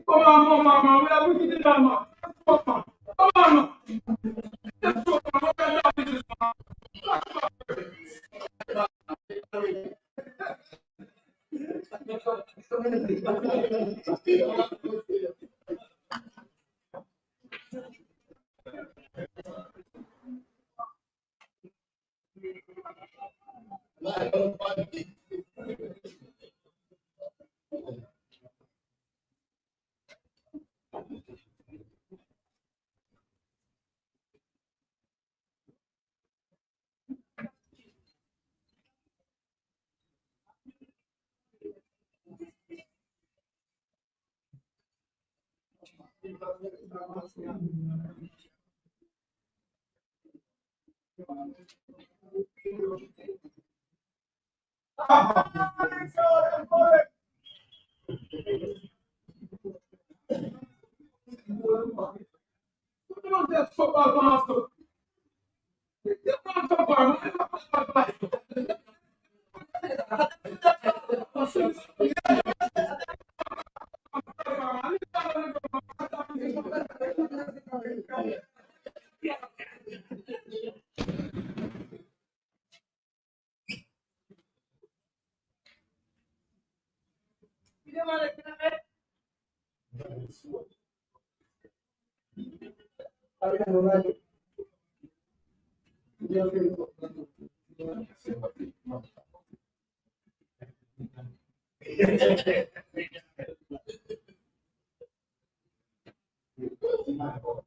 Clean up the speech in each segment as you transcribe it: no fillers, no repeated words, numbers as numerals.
Come on, mama, we are looking at mama. Come on, come on. Let's go, mama. We are doing this, mama. Let's go, mama.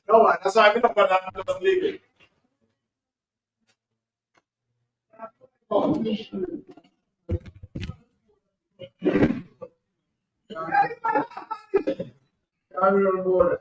No, that's why I'm not going to leave it. I'm on board.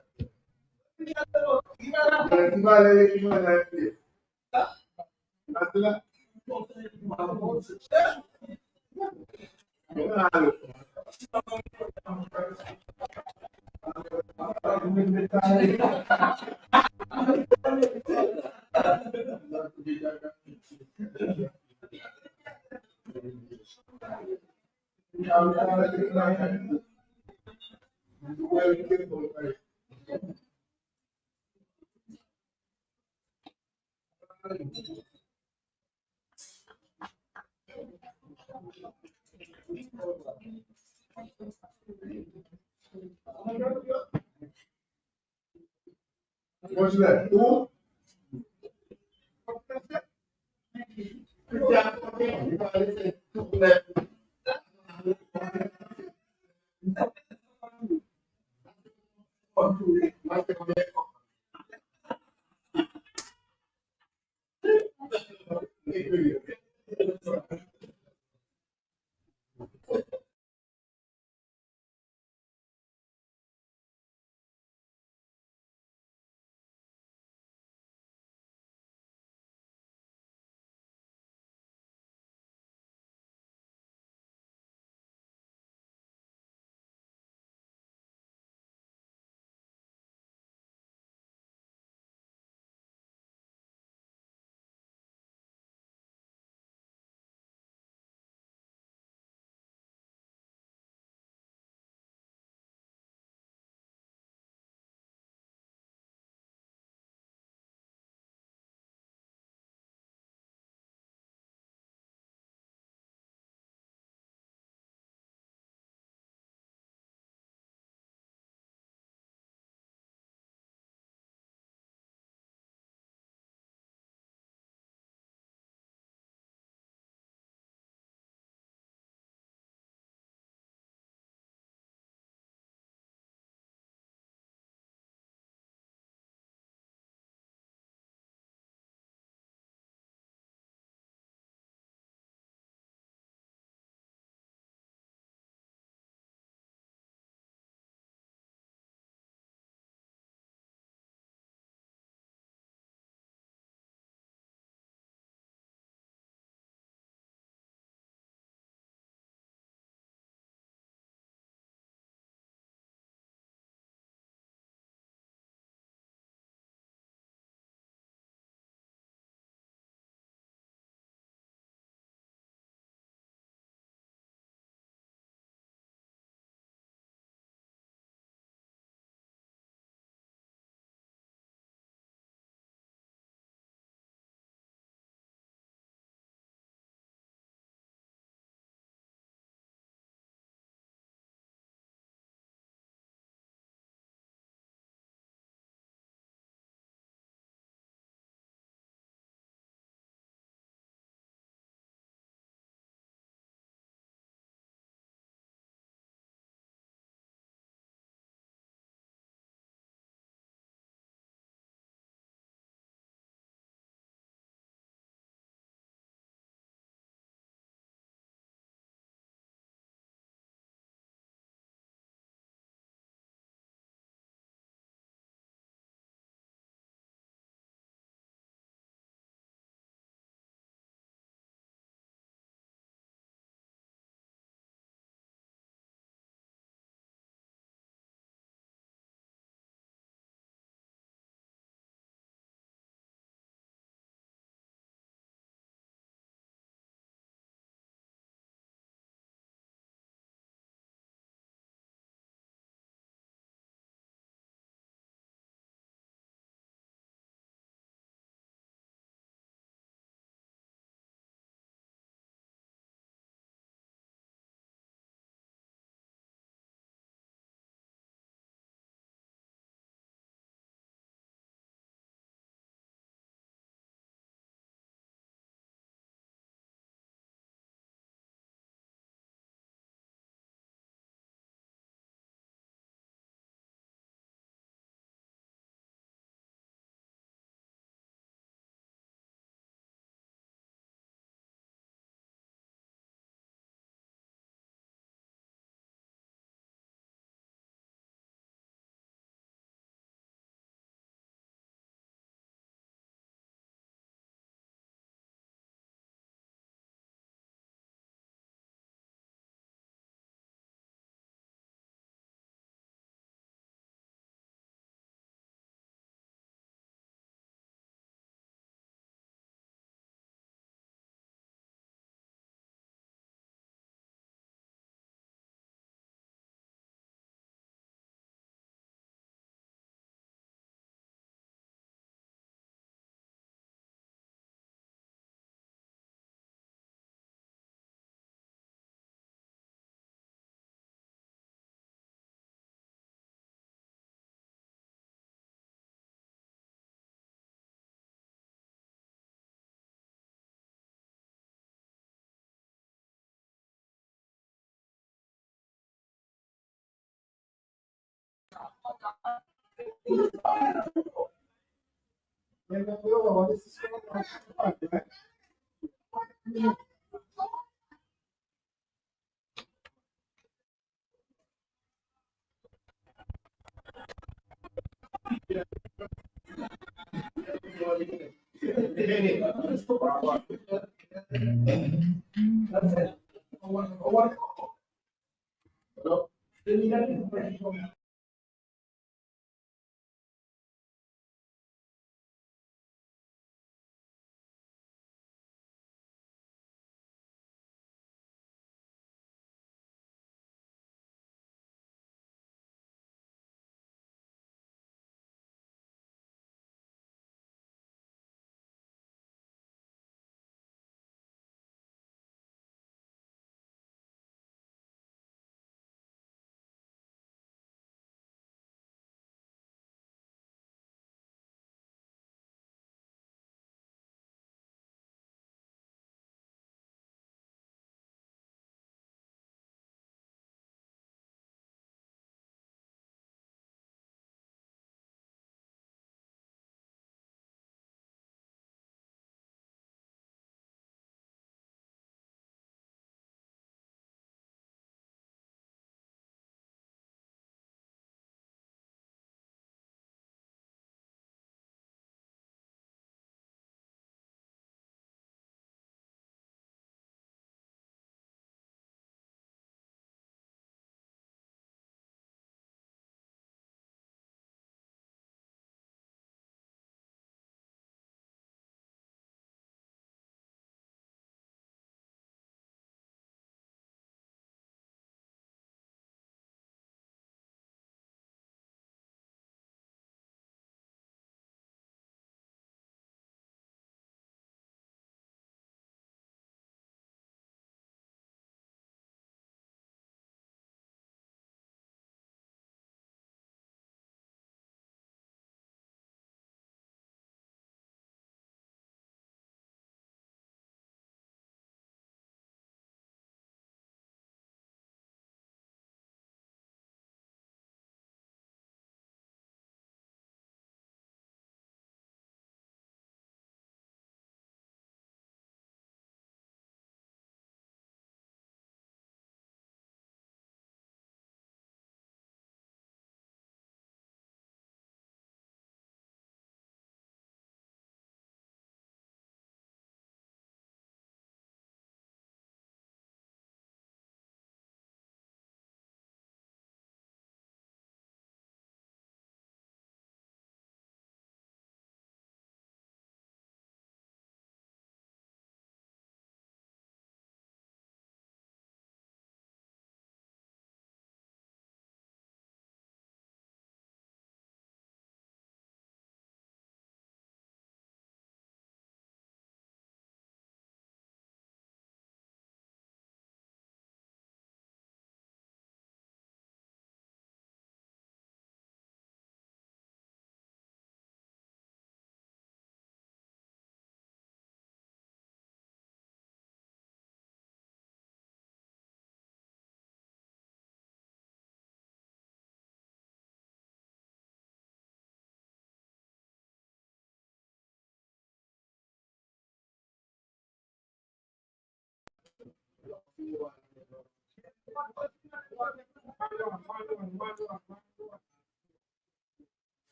What's that? Who?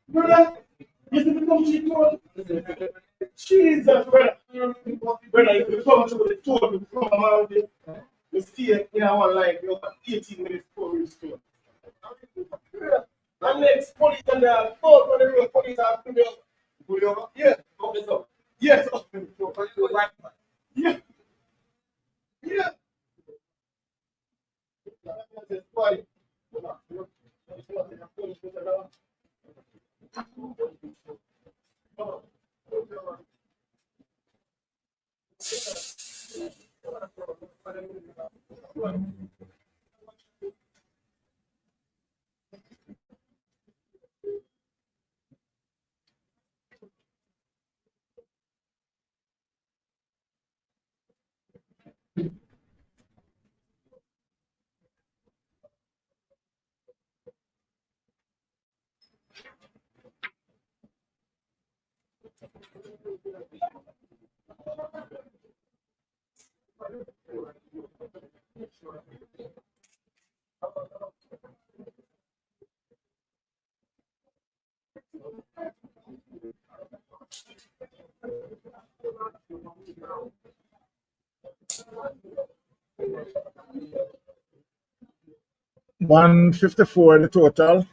Brother, you see the come she told. Jesus, brother. Brother, if you come to the tour, you come around it, you stay in our life, you have 18 minutes before we store. And next police and the third on the road, police are putting up. Pull over? Yeah. Officer. Yes, officer. Yeah. Yeah. $154 the total.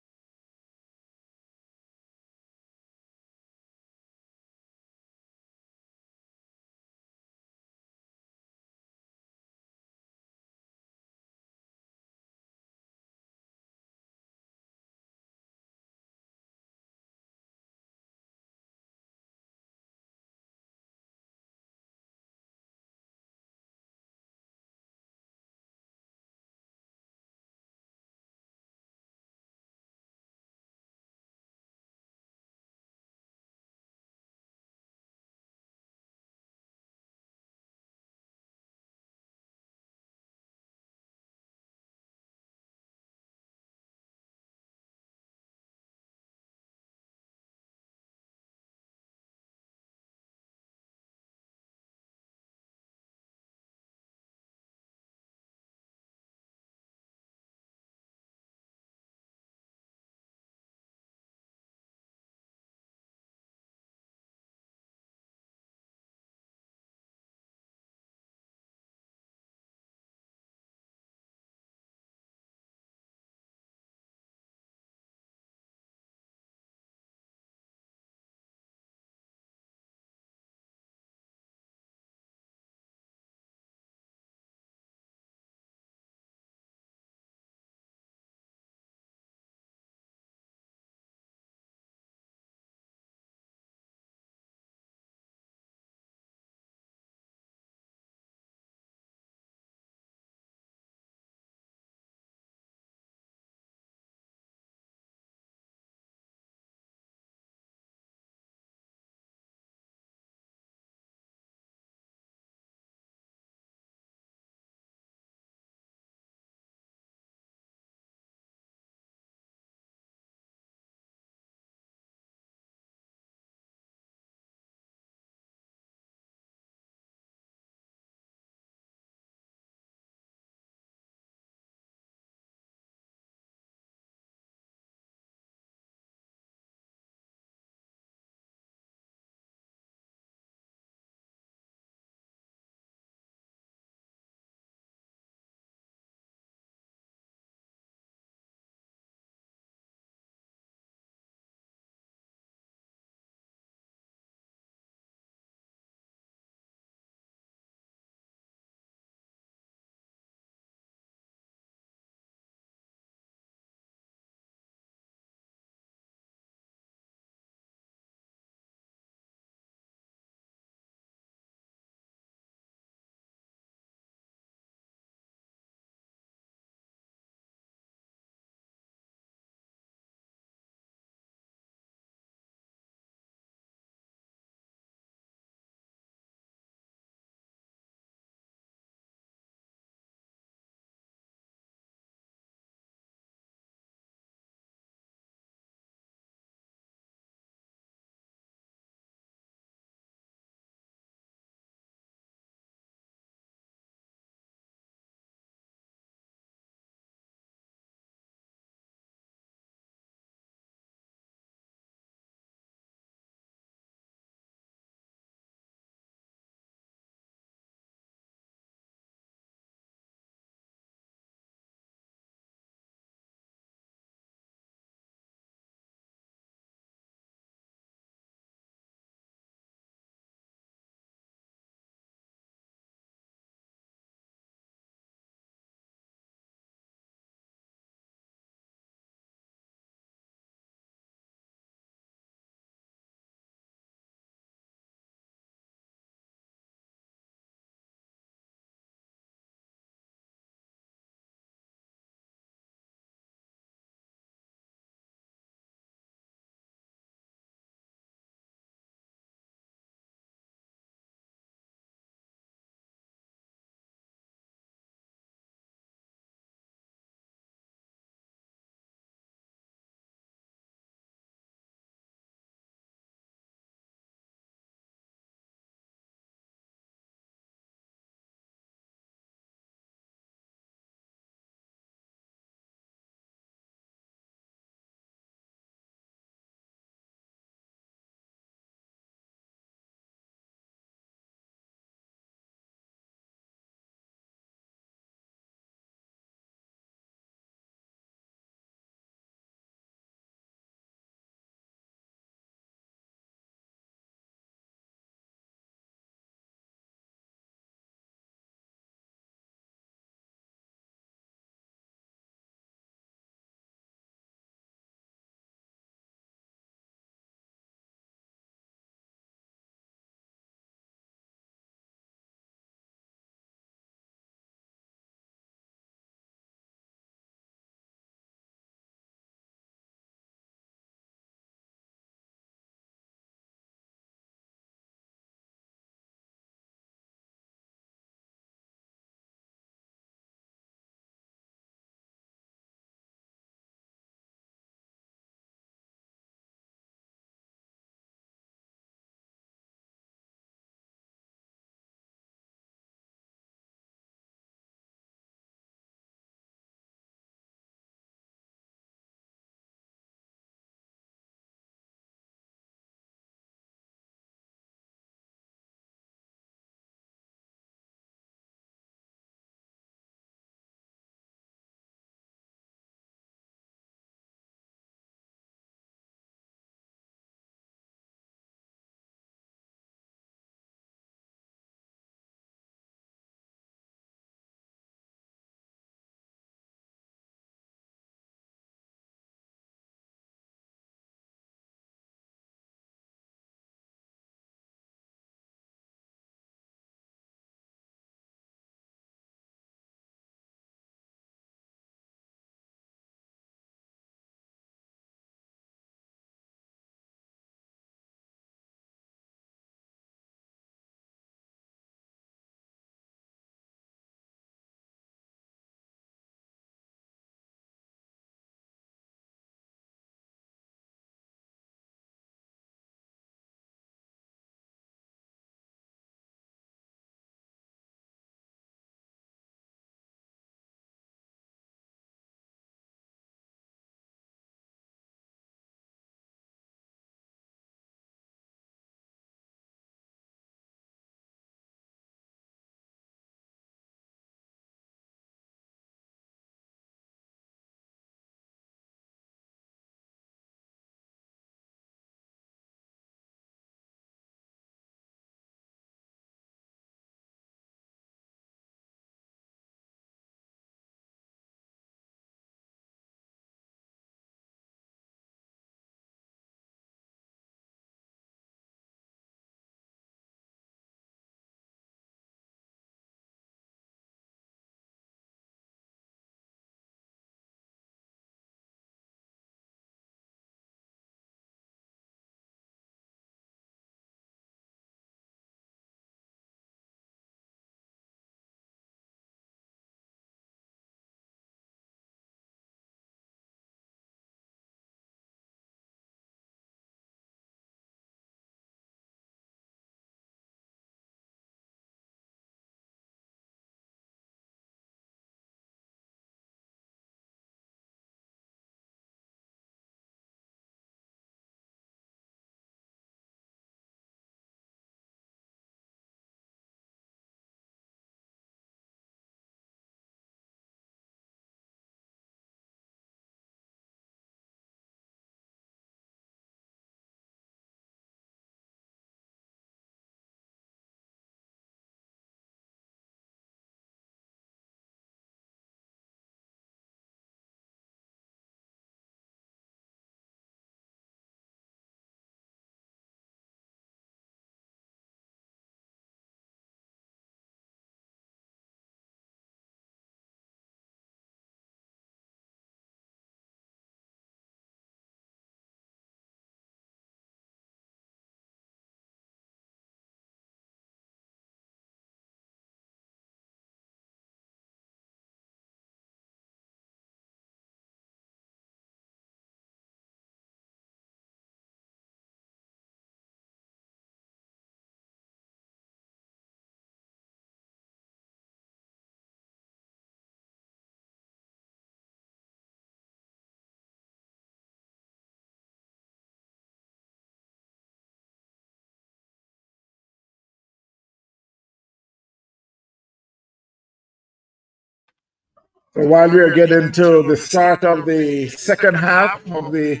So while we are getting to the start of the second half of this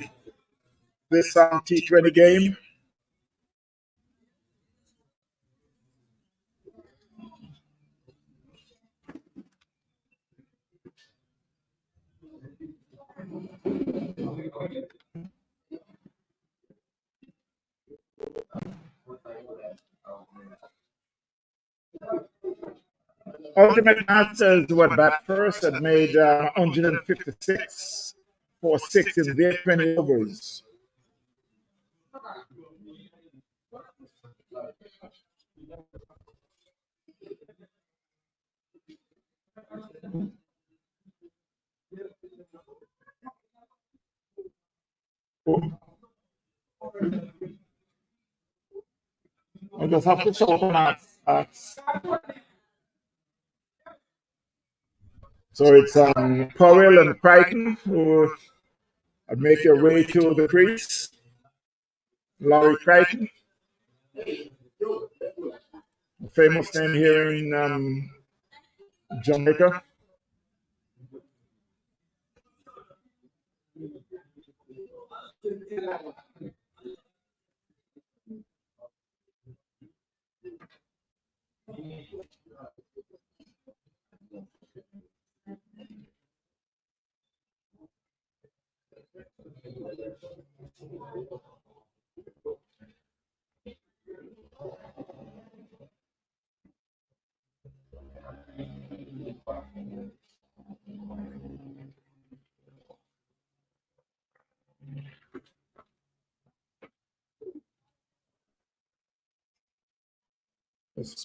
T20 game, Ultimate Masters were bat first and made 156 for 6 in their 20 overs. I just have to show up. So it's Powell and Crichton who make their way to the crease. Larry Crichton, a famous name here in Jamaica.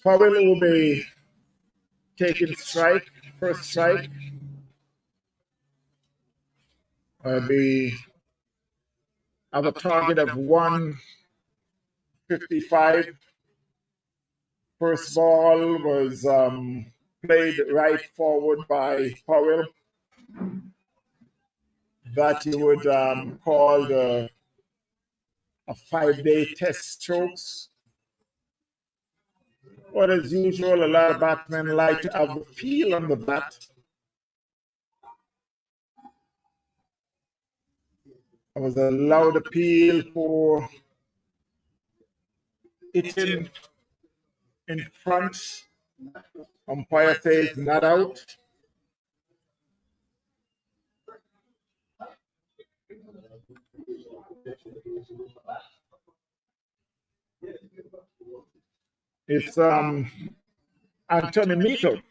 Powell will be taking first strike. Be have a target of 155. First ball was played right forward by Powell. That you would call a 5-day test strokes. But as usual, a lot of batsmen like to have the feel on the bat. It was a loud appeal for hitting in front. Umpire says not out. It's Anthony Meagle.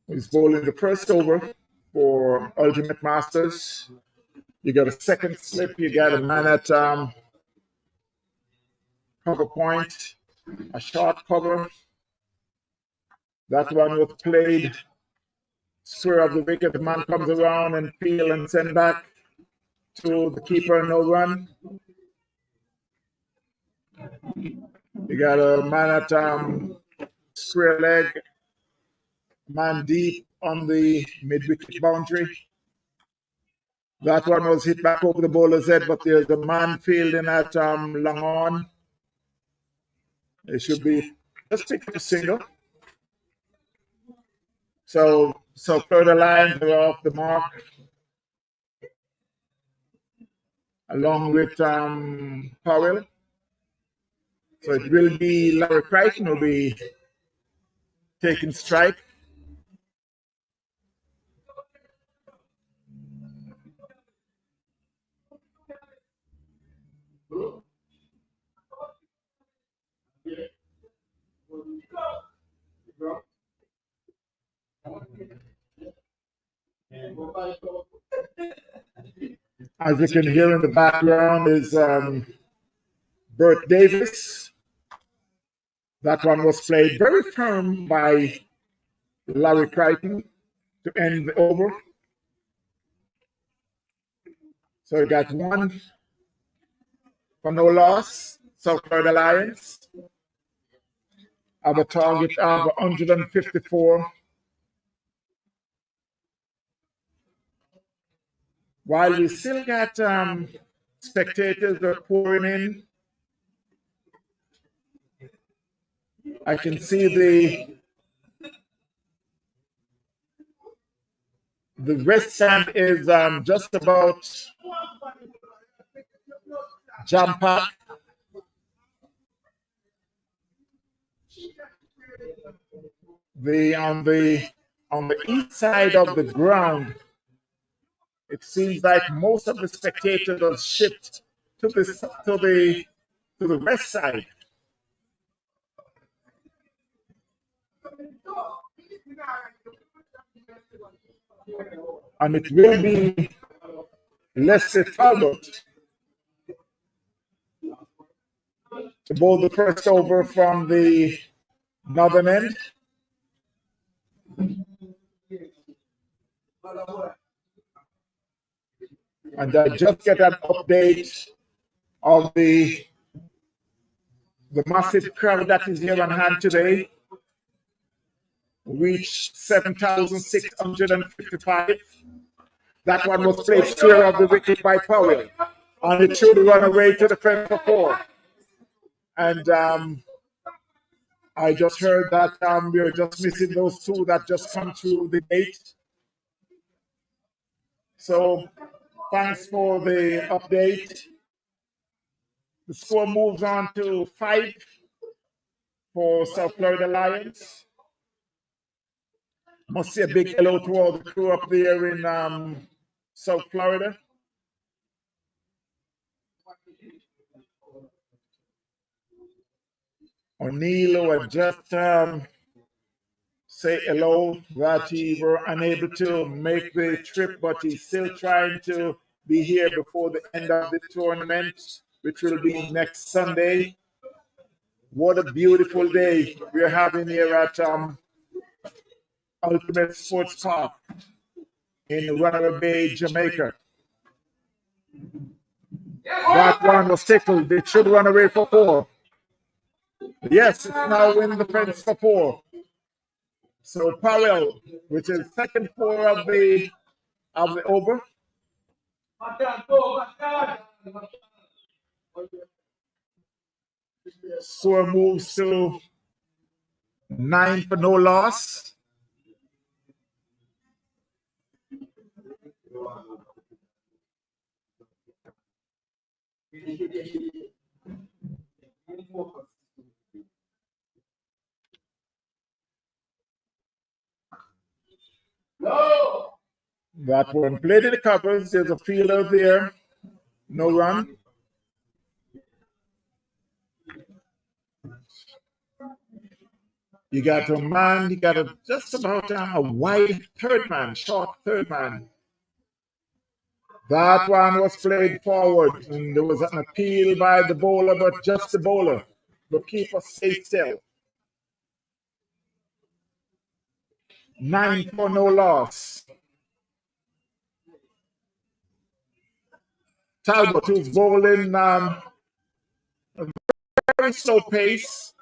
He's bowling the first over for Ultimate Masters. You got a second slip. You got a man at cover point, a short cover. That one was played square of the wicket. The man comes around and peel and send back to the keeper, no run. You got a man at square leg, man deep on the mid-wicket boundary. That one was hit back over the bowler's head, but there's a man fielding at long on. It should be just pick up a single. So further lines are off the mark, along with Powell. So it will be Larry Crichton will be taking strike. As you can hear in the background is Bert Davis. That one was played very firm by Larry Crichton to end the over. So we got one for no loss. South Florida Lions have a target of 154. While we still got spectators that are pouring in, I can see the west stand is just about jam-packed. On the east side of the ground, it seems like most of the spectators have shift to the west side. And it will be Leslie Talbot to bowl the first over from the northern end. And I just get an update of the massive crowd that is here on hand today. Reached 7,655. That one was played square of the wicket by Powell. And it should run away to the fence for 4. And I just heard that we are just missing those 2 that just come through the gate. So thanks for the update. The score moves on to 5 for South Florida Lions. Must say a big hello to all the crew up there in South Florida. O'Neill would just say hello that he were unable to make the trip, but he's still trying to be here before the end of the tournament, which will be next Sunday. What a beautiful day we're having here at Ultimate Sports Park in Runaway Bay, Jamaica. That one was tickled. It should run away for 4. Yes, it's now in the fence for 4. So Powell, which is second 4 of the over. So moves to 9 for no loss. No. That one played in the covers. There's a fielder there. No run. You got a man, you got just about a wide third man, short third man. That one was played forward, and there was an appeal by the bowler, but just the bowler. The keeper stayed still. 9 for no loss. Talbot, who's bowling a very slow pace,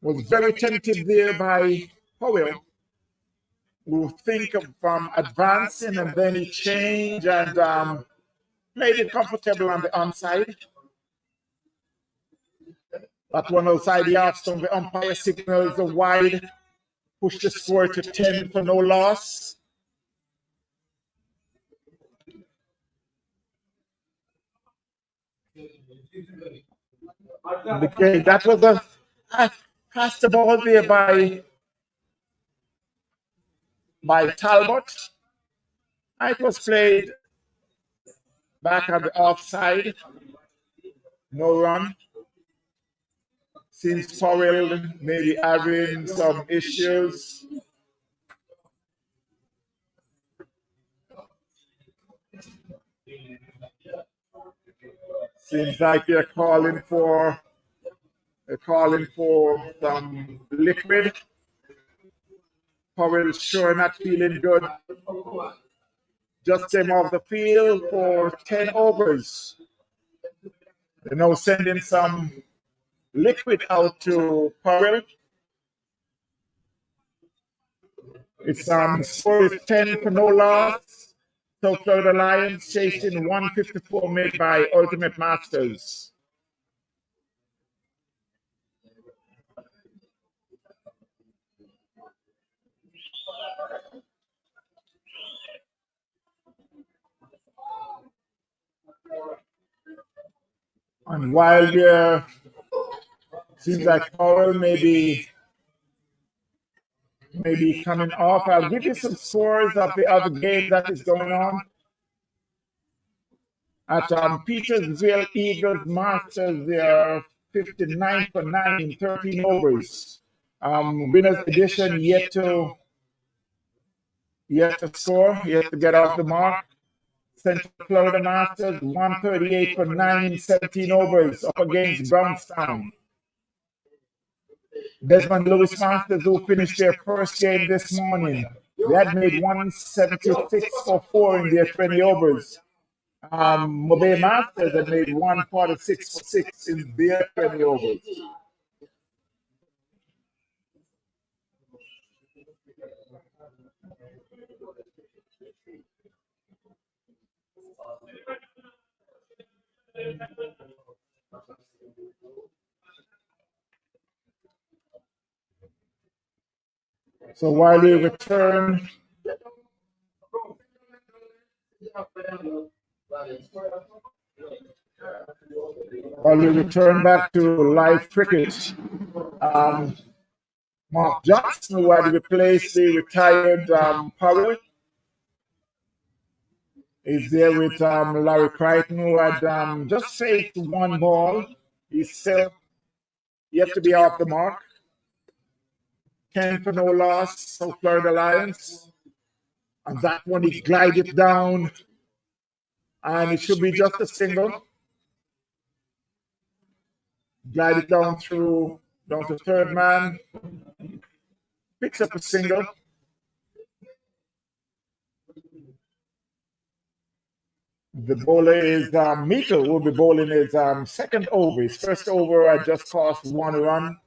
was very tempted there by Powell, who think of advancing, and then he changed and made it comfortable on the onside. That one outside the off stump, the umpire signals a wide, push the score to 10 for no loss. Okay, that was a passed the ball there by Talbot. It was played back at the offside. No run. Since Powell maybe having some issues. Seems like they're calling for some liquid. Powell sure not feeling good. Just came off the field for 10 overs. They're now sending some liquid out to Powell. It's score is 10 for no loss. South Florida Lions chasing 154 made by Ultimate Masters. And while there seems like Powell may be coming off, I'll give you some scores of the other game that is going on. At Petersville Eagles Masters, they are 59 for 9 in 13 overs. Winners edition yet to score, yet to get off the mark. Central Florida Masters 138 for 9 in 17 overs up against Brownstown. Desmond Lewis Masters, who finished their first game this morning, they had made 176 for 4 in their 20 overs. Mobile Masters had made 146 for 6 in their 20 overs. So while we return back to live cricket, Mark Johnson, who had replaced the retired Powell, is there with Larry Crichton, who had just faced one ball. He's still yet to be off the mark. 10 for no loss, South Florida Lions. And that one, he glided down, and it should be just a single. Glided down to third man, picks up a single. The bowler is Meikle, who will be bowling his second over. His first over had just cost 1 run.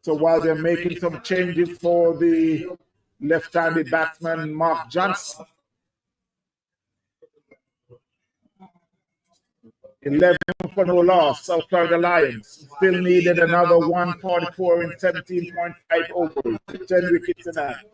So while they're making some changes for the left-handed batsman, Mark Johnson, 11 for no loss, South Florida Lions. Still needed another 144 in 17.5 overs, 10 wickets in hand.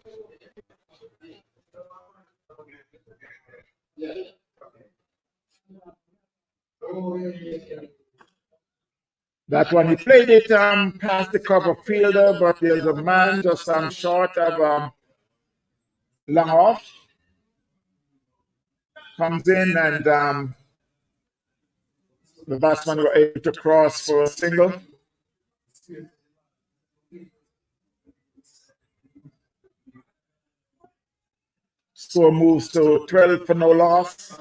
That one, he played it past the cover fielder, but there's a man just short of long off. Comes in, and the batsman were able to cross for a single. Score moves to 12 for no loss.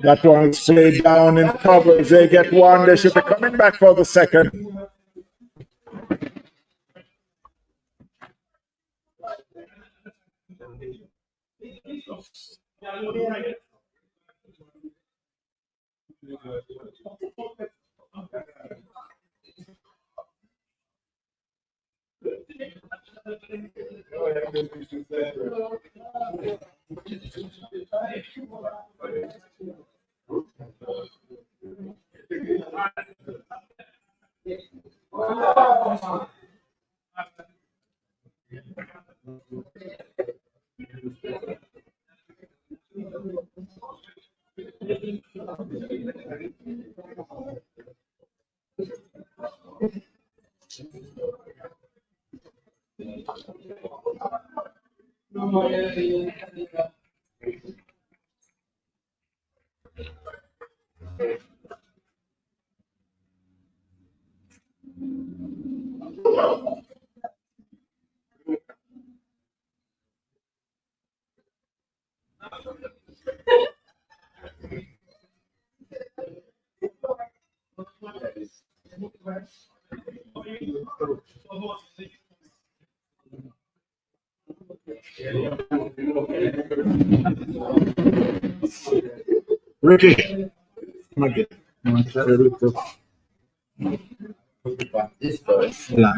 That one is played down in cover. They get one. They should be coming back for the second. Ricky, come on, get. Wala.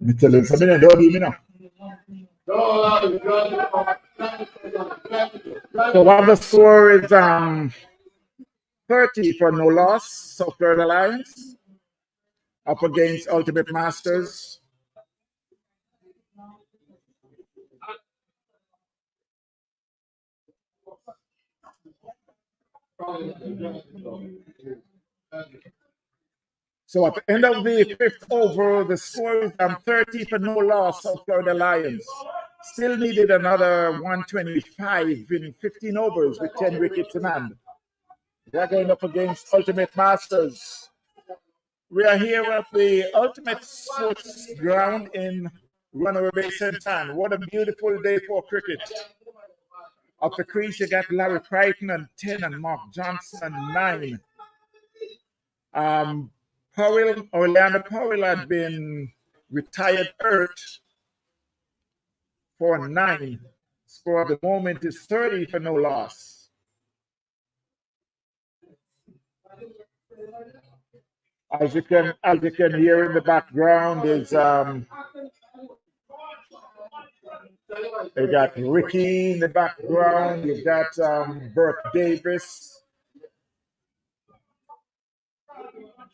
Me tell you something, don't do me now. So what the score is 30 for no loss, South Florida Lions up against Ultimate Masters. So at the end of the fifth over, the score is 30 for no loss, South Florida Lions. Still needed another 125 in 15 overs with 10 wickets in hand. They're going up against Ultimate Masters. We are here at the Ultimate Sports Ground in Runaway Bay, St. Ann. What a beautiful day for cricket. Up the crease, you got Larry Crichton and 10 and Mark Johnson and 9. Orlando Powell had been retired hurt for 9. Score at the moment is 30 for no loss. As you can hear in the background is you got Ricky in the background. You got Bert Davis.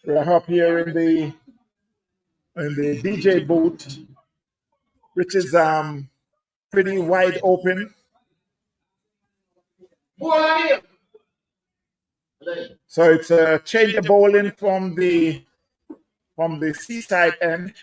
We're up here in the DJ booth, which is pretty wide open. So it's a change of bowling from the seaside end.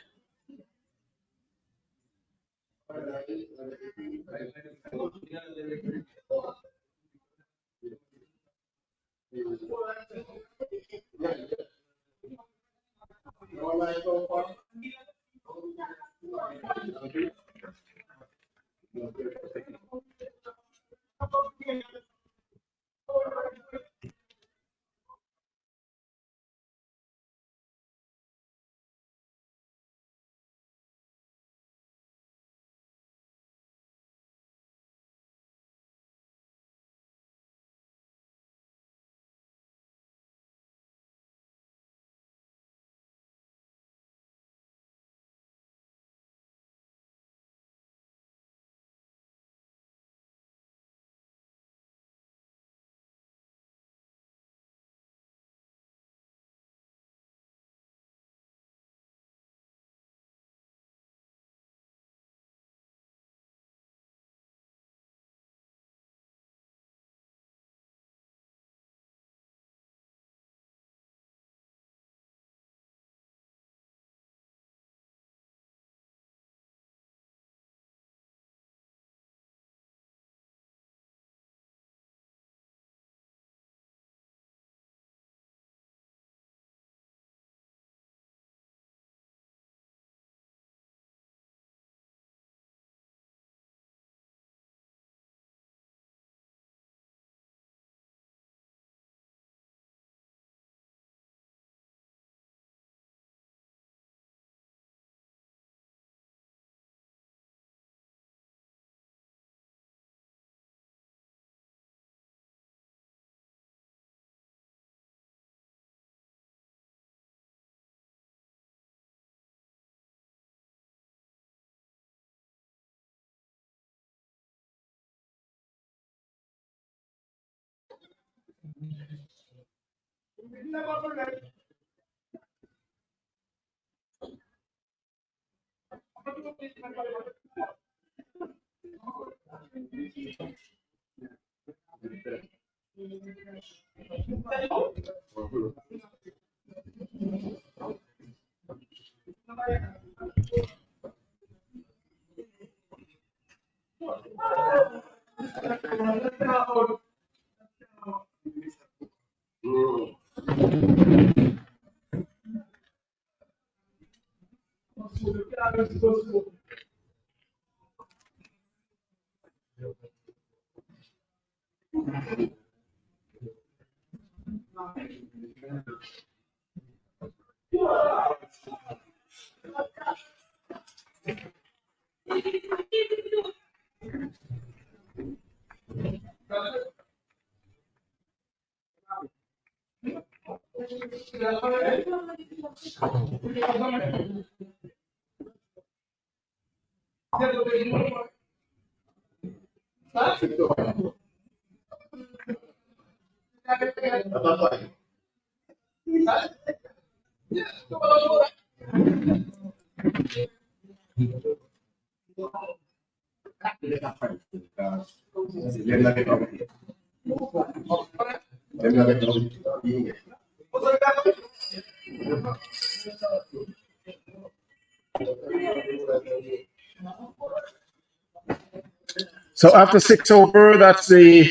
So after 6 over, that's the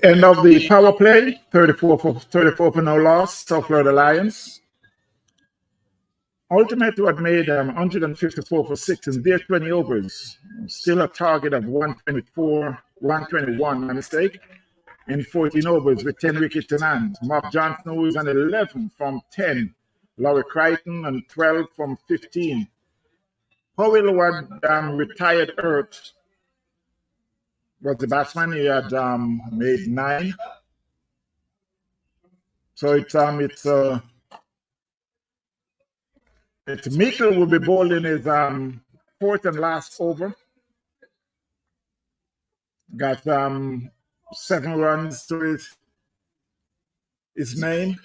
end of the power play. 34 for no loss. South Florida Lions. Ultimate had made 154 for 6 in their 20 overs. Still a target of 121, my mistake, in 14 overs with 10 wickets in hand. Mark Johnson, who is on 11 from 10. Laurie Crichton on 12 from 15. Powell, who had retired earth, was the batsman. He had made 9. So it's Mikkel will be bowling his 4th and last over. Got 7 runs to his name.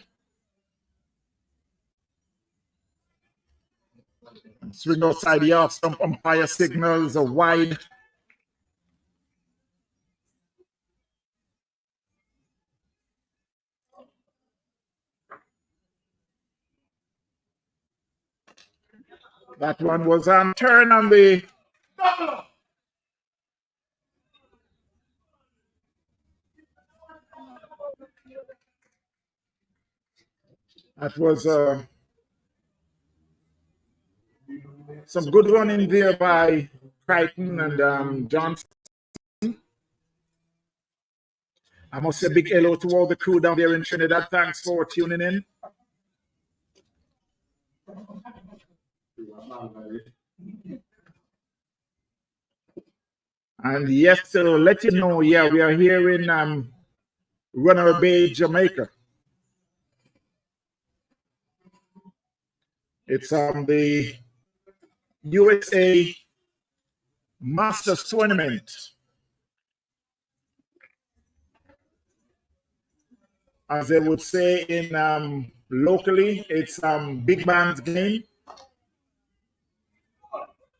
Swing outside the off stump. Umpire signals a wide. That one was turn on the. That was some good running there by Crichton and Johnson. I must say a big hello to all the crew down there in Trinidad. Thanks for tuning in. And yes, to let you know, yeah, we are here in Runner Bay, Jamaica. It's the USA Masters Tournament. As they would say in locally, it's big man's game.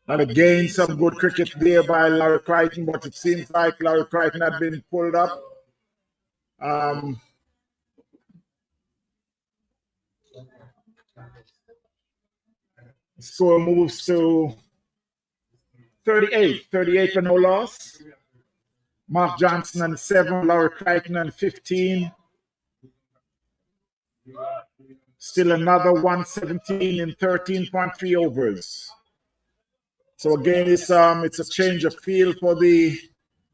And again, some good cricket there by Larry Crichton, but it seems like Larry Crichton had been pulled up. Score moves to 38 for no loss. Mark Johnson on 7, Larry Crichton on 15. Still another 117 in 13.3 overs. So again, it's a change of field for the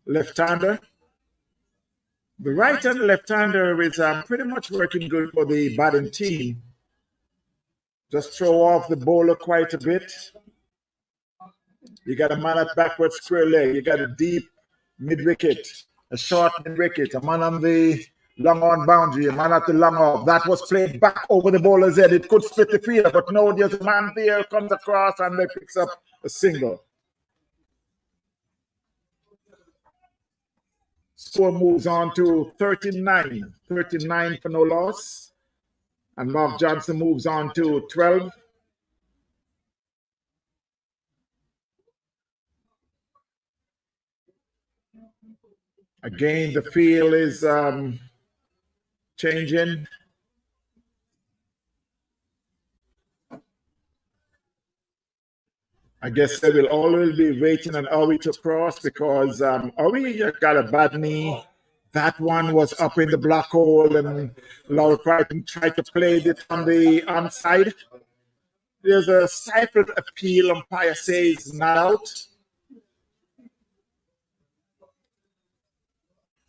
left-hander. The right-hand left-hander is pretty much working good for the batting team. Just throw off the bowler quite a bit. You got a man at backward square leg. You got a deep mid-wicket, a short mid-wicket, a man on the long-on boundary, a man at the long-off. That was played back over the bowler's head. It could split the field, but no, there's a man there, comes across, and they picks up a single. Score moves on to 39 for no loss. And Mark Johnson moves on to 12. Again, the field is changing. I guess they will always be waiting on Owie to cross because Owie got a bad knee. That one was up in the black hole, and Laura Crichton tried to play it on the onside. There's a stifled appeal. Umpire says not out.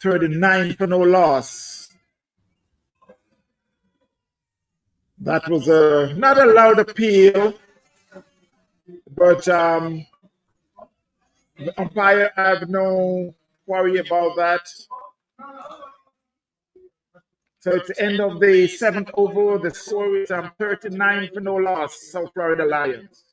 39 for no loss. That was not a loud appeal, but the umpire have no worry about that. So it's the end of the 7th over. The score is 39 for no loss, South Florida Lions.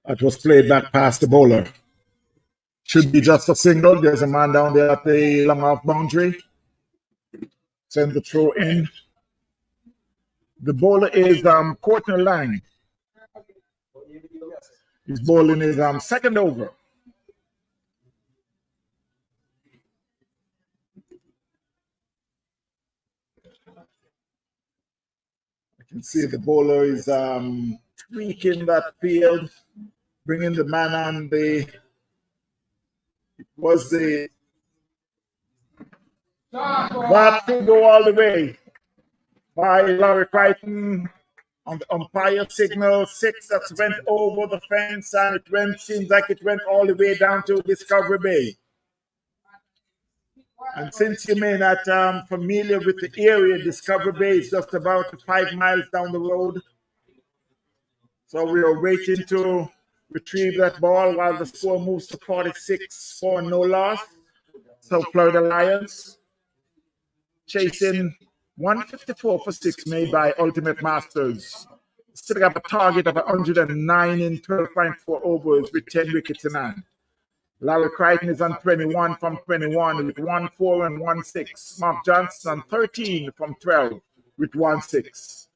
It was played back past the bowler. Should be just a single. There's a man down there at the long off boundary. Send the throw in. The bowler is Courtney Lang. He's bowling his second over. You can see the bowler is tweaking that field, bringing the man on the. Was the that could go all the way by Larry Crichton on the umpire signal 6 that went over the fence, and it seems like it went all the way down to Discovery Bay. And since you may not familiar with the area, Discovery Bay is just about 5 miles down the road. So we are waiting to retrieve that ball while the score moves to 46 for no loss. So Florida Lions chasing 154 for 6 made by Ultimate Masters. Still got a target of 109 in 12.4 overs with 10 wickets in hand. Larry Crichton is on 21 from 21 with 1-4 and 1-6. Mark Johnson on 13 from 12 with 1-6.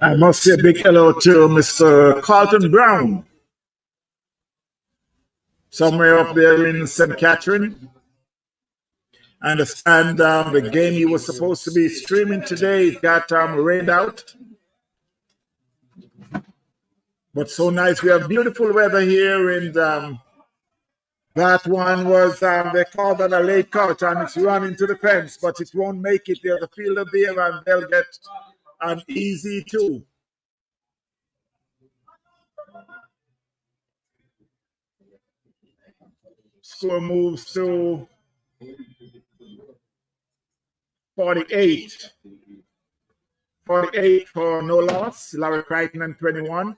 I must say a big hello to Mr. Carlton Brown, somewhere up there in St. Catherine. I understand the game he was supposed to be streaming today got rained out. But so nice. We have beautiful weather here, and that one was, they call that a late cut, and it's run into the fence, but it won't make it. There's a fielder there, and they'll get an easy 2. Score moves to 48. 48 for no loss. Larry Crichton and 21.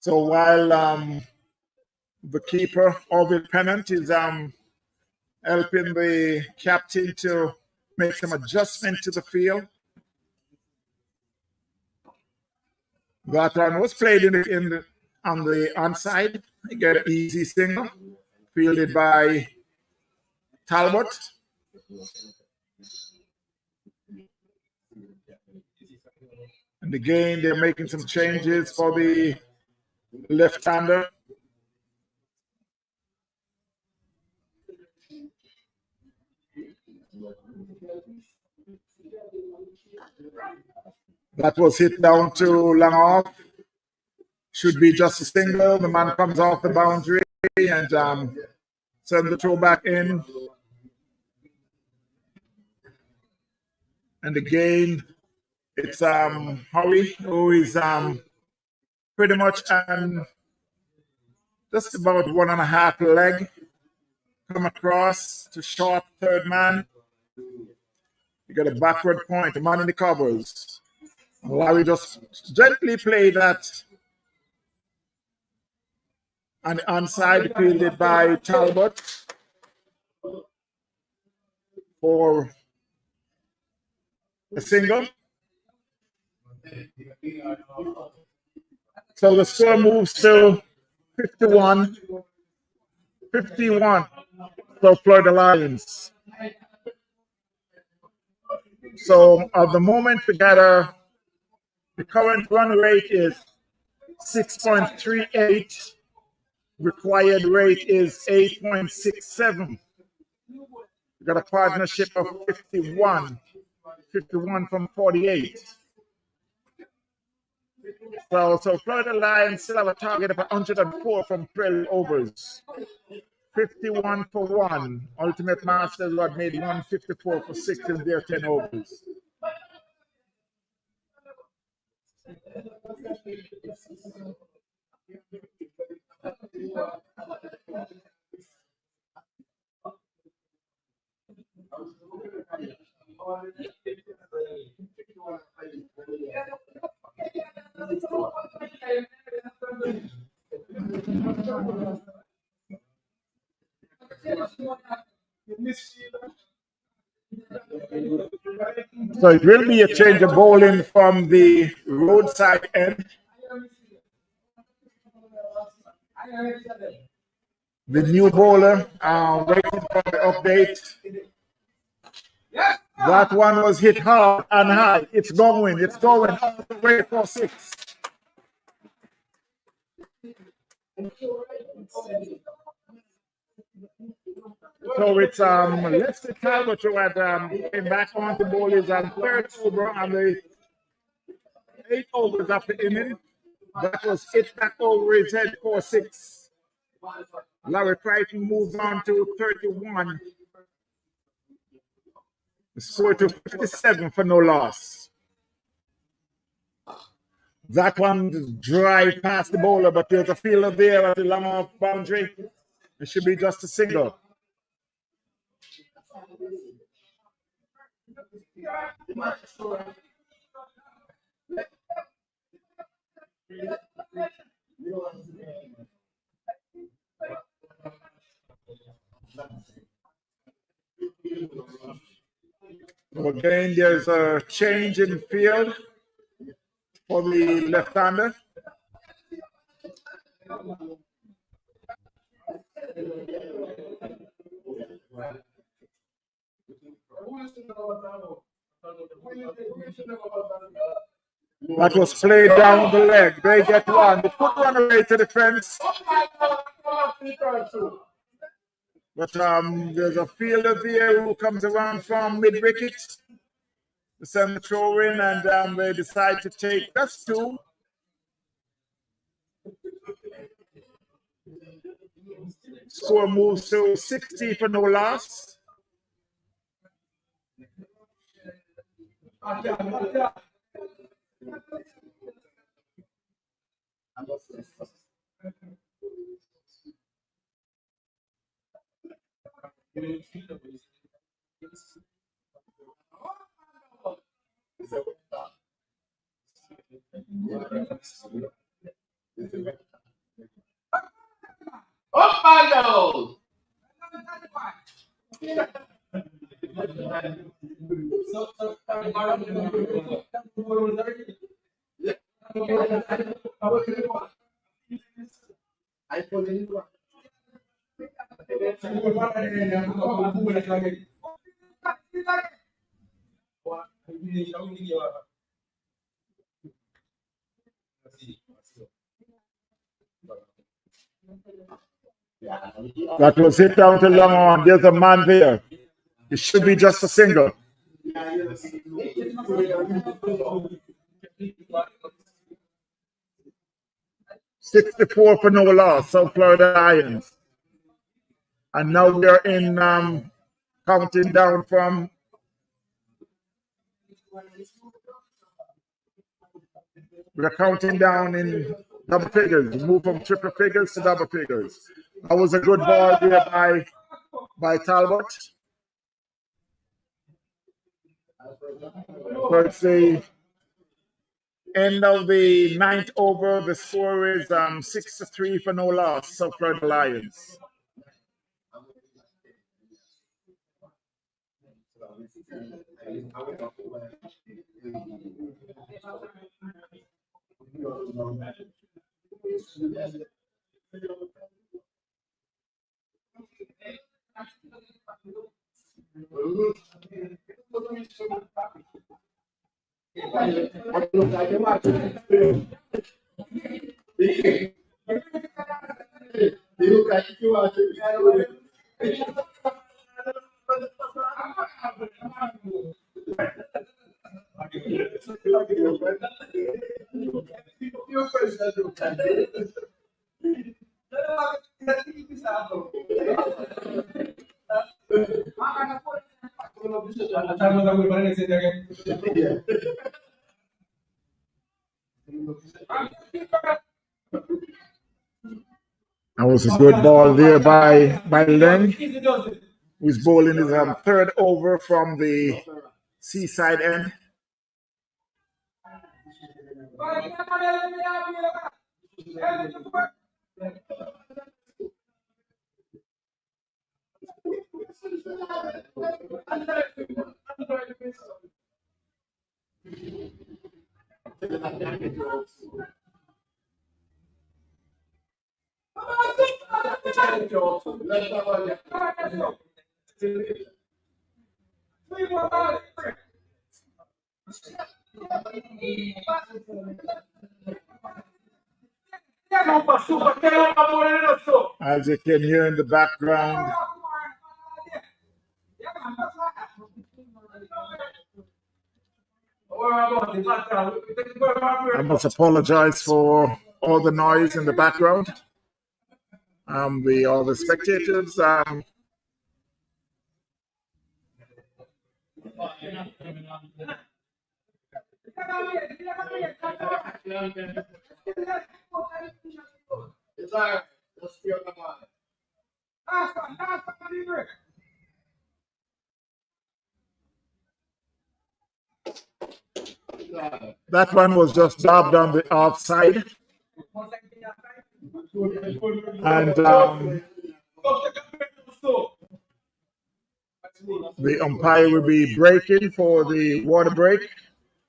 So while the keeper, Orville Pennant, is helping the captain to make some adjustment to the field. That one was played on the onside. He got an easy single, fielded by Talbot. And again, they're making some changes for the left-hander. That was hit down to long off. Should be just a single. The man comes off the boundary and sends the throw back in. And again, it's Howie, who is pretty much just about 1.5 leg. Come across to short third man. You got a backward point, a man in the covers. Larry just gently played that. And onside fielded by Talbot for a single. So the score moves to 51. So Florida Lions. So at the moment we got the current run rate is 6.38. Required rate is 8.67. We got a partnership of 51 from 48. So Florida Lions still have a target of 104 from 12 overs. 51 for 1. Ultimate Masters had made 154 for 6 in their 10 overs. So it will be a change of bowling from the roadside end. The new bowler waiting for the update. That one was hit hard and high. It's going all the way for 6. So it's Lester Talbot who had came back on the ball is third over on the 8 overs of the inning. That was hit back over his head for 6. Larry Crichton moves on to 31. The score to 57 for no loss. That one drive past the bowler, but there's a fielder there at the long off boundary. It should be just a single. Again, there's a change in field for the left-hander. That was played down the leg. They get one. The foot run away to the fence. But there's a fielder there who comes around from mid-wicket to send the throw in, and they decide to take just 2. Score moves to 60 for no loss. Up and down. That was hit down to long on. There's a man there. It should be just a single. $64 for no loss, South Florida Lions. And now we are in counting down from we're counting down in double figures. We move from triple figures to double figures. That was a good ball there by Talbot. So it's the end of the ninth over. The score is 6-3 for no loss, South Florida Lions. That was a good ball there by Len, who's bowling his third over from the seaside end. As you can hear in the background, I must apologize for all the noise in the background. All the spectators. That one was just jobbed on the offside. And the umpire will be breaking for the water break.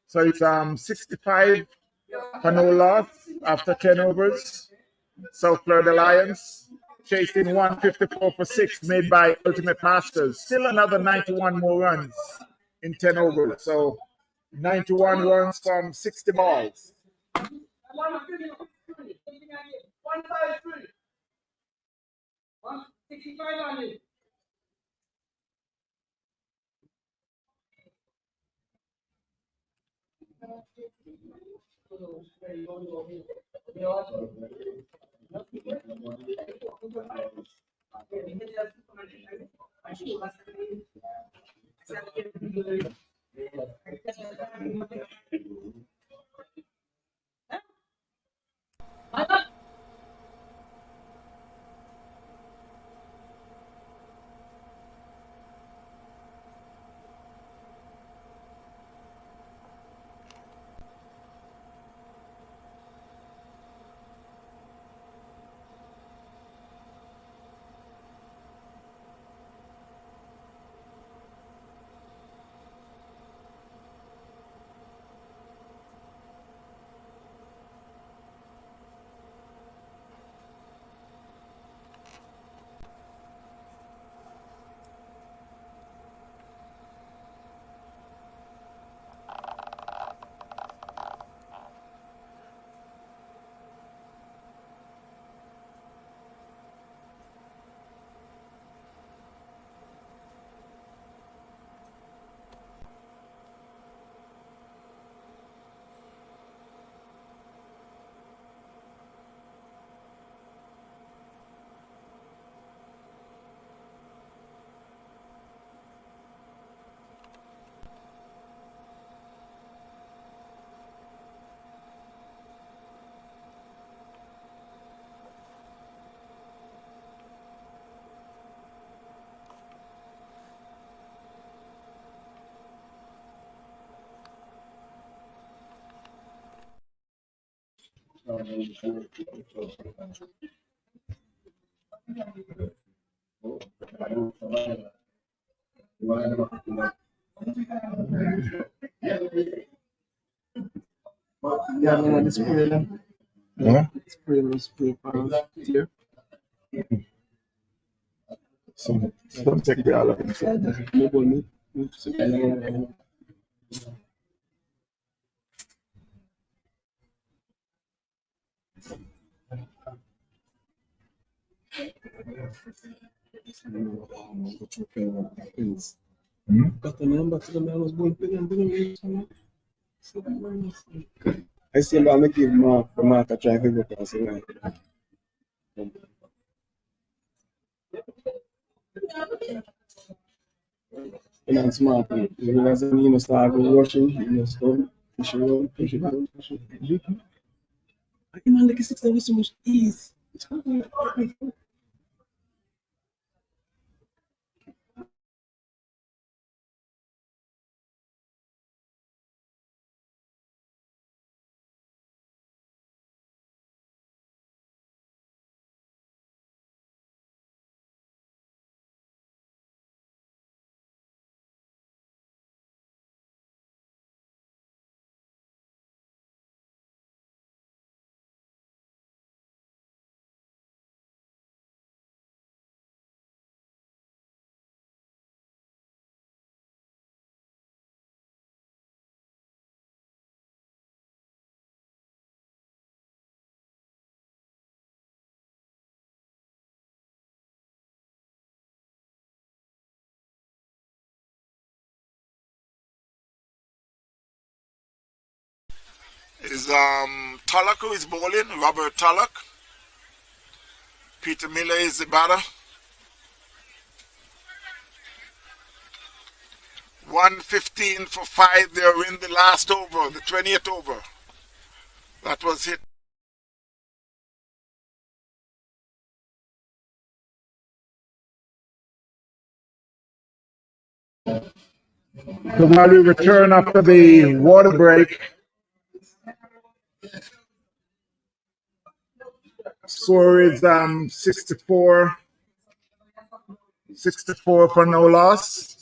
So it's 65 for no loss after 10 overs. South Florida Lions chasing 154 for 6 made by Ultimate Masters. Still another 91 more runs in 10 overs. So 91 runs from 60 balls. Yeah, man, this spray, Huh? spray pan here. Some take the all of it. Mobile me. But the man was going to I see him, I'm going to give Mark a try to go past it. And I'm smart. You realize when you start rushing, you just go push it around, push it around, push it around. I can like a 6 hours so much ease. Is Tullock who is bowling, Robert Tullock. Peter Miller is the batter. 115 for 5. They're in the last over, the 20th over. That was hit. So while we return after the water break, score is 64 for no loss.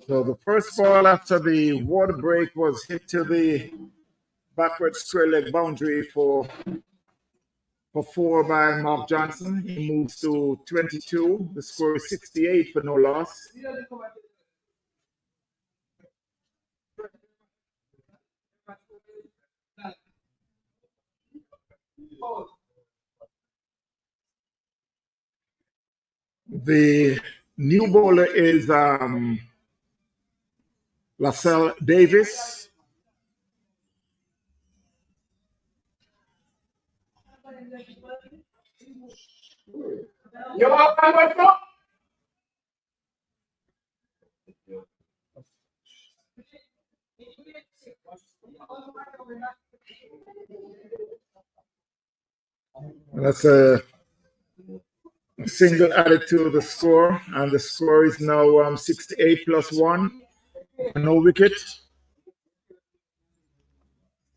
So the first ball after the water break was hit to the backward square leg boundary for 4 by Mark Johnson. He moves to 22. The score is 68 for no loss. The new bowler is Lascelles Davis. That's a single added to the score, and the score is now 68 plus 1. No wicket.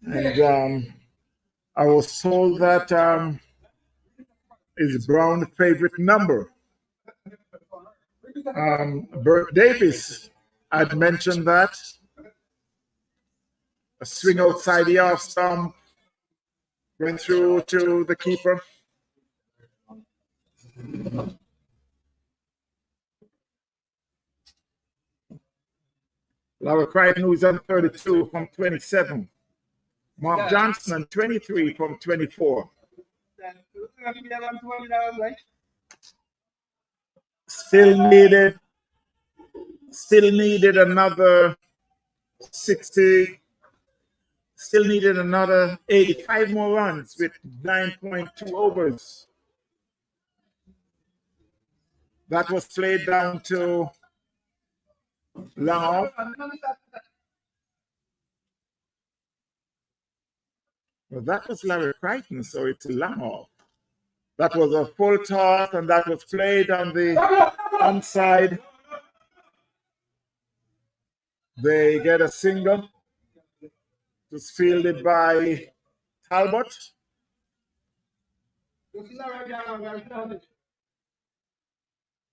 And I was told that is Brown's favorite number. Bert Davis had mentioned that. A swing outside the off stump went through to the keeper. Laura Crichton, who's on 32 from 27. Mark Johnson on 23 from 24. Still needed another 60 Still needed another 85 more runs with 9.2 overs. That was played down to long off. Well, that was Larry Crichton, so it's long off. That was a full toss, and that was played on the onside. They get a single. It was fielded by Talbot.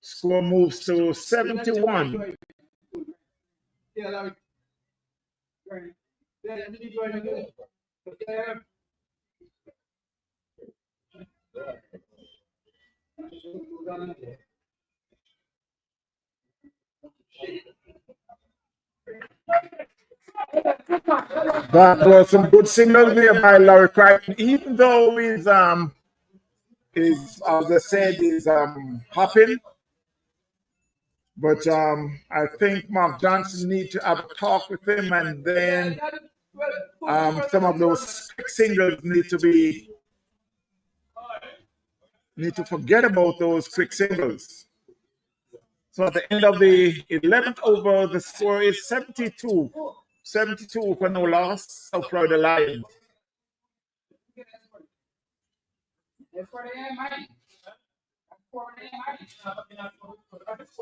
Score moves to 71. That was some good signals there by Larry Crichton, even though he's as I said, is hopping. But I think Mark Johnson needs to have a talk with him, and then some of those quick singles need to forget about those quick singles. So at the end of the 11th over, the score is 72. 72 for no loss, South Florida Lions.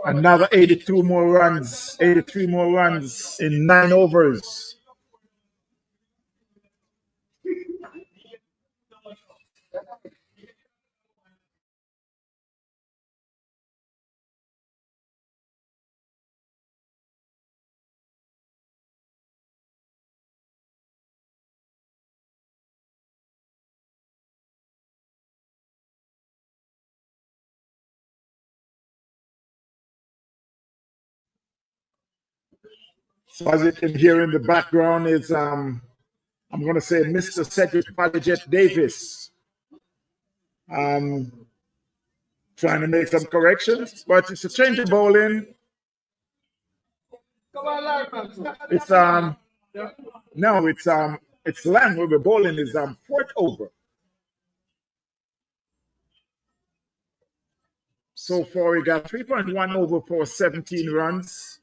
Another 82 more runs, 83 more runs in 9 overs. So as you can hear in the background is, I'm going to say Mr. Cedric Polyjet Davis. Trying to make some corrections, but it's a change of bowling. It's no, it's Lang where the bowling is 4th over. So far we got 3.1 over for 17 runs.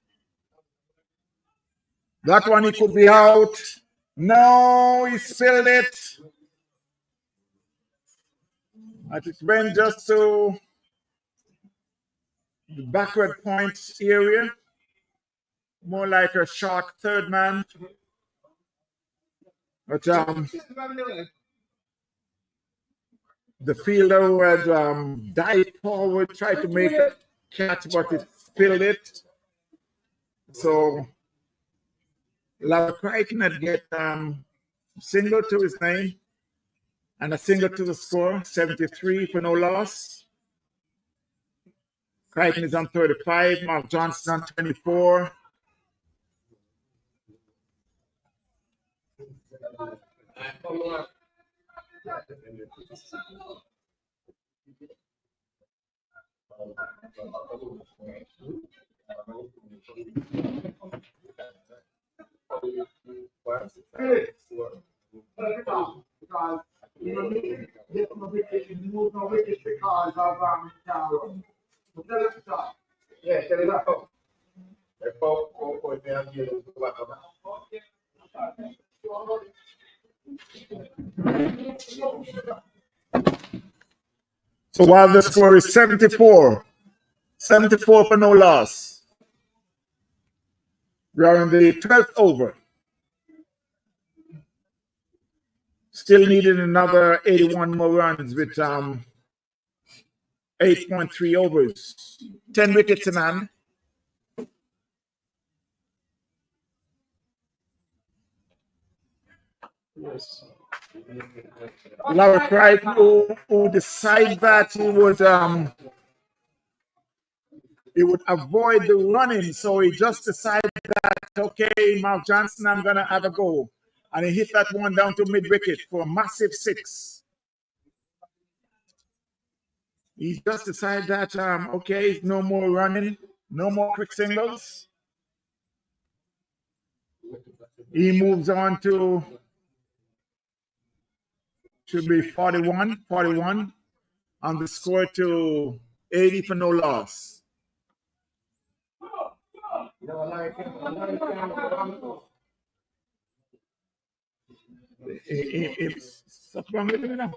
That one he could be out. No, he spilled it. It went just to the backward point area. More like a short third man. But the fielder who had dived forward, tried to make a catch, but it spilled it. So Larry Crichton had get single to his name and a single to the score, 73 for no loss. Crichton is on 35, Mark Johnson on 24. So while the score is 74 for no loss, we are in the 12th over. Still needing another 81 more runs with 8.3 overs. 10 wickets in hand. Larry Crichton, who decided that he would avoid the running, so he just decided that, okay, Mark Johnson, I'm going to have a go. And he hit that one down to mid-wicket for a massive 6. He just decided that, okay, no more running, no more quick singles. He moves on to should be 41, and the score to 80 for no loss. What's wrong with it now?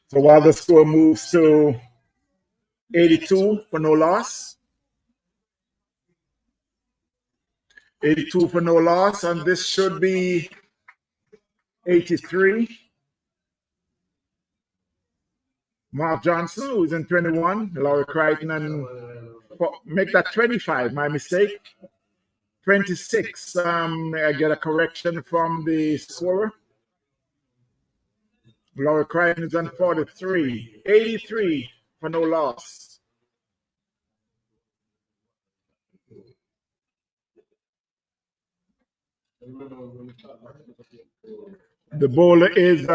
So while the score moves to 82 for no loss, 82 for no loss, and this should be 83. Mark Johnson, who's in 21, Laurie Crichton, and make that 25, my mistake. 26, I get a correction from the scorer. Laurie Crichton is on 43, 83 for no loss. The bowler is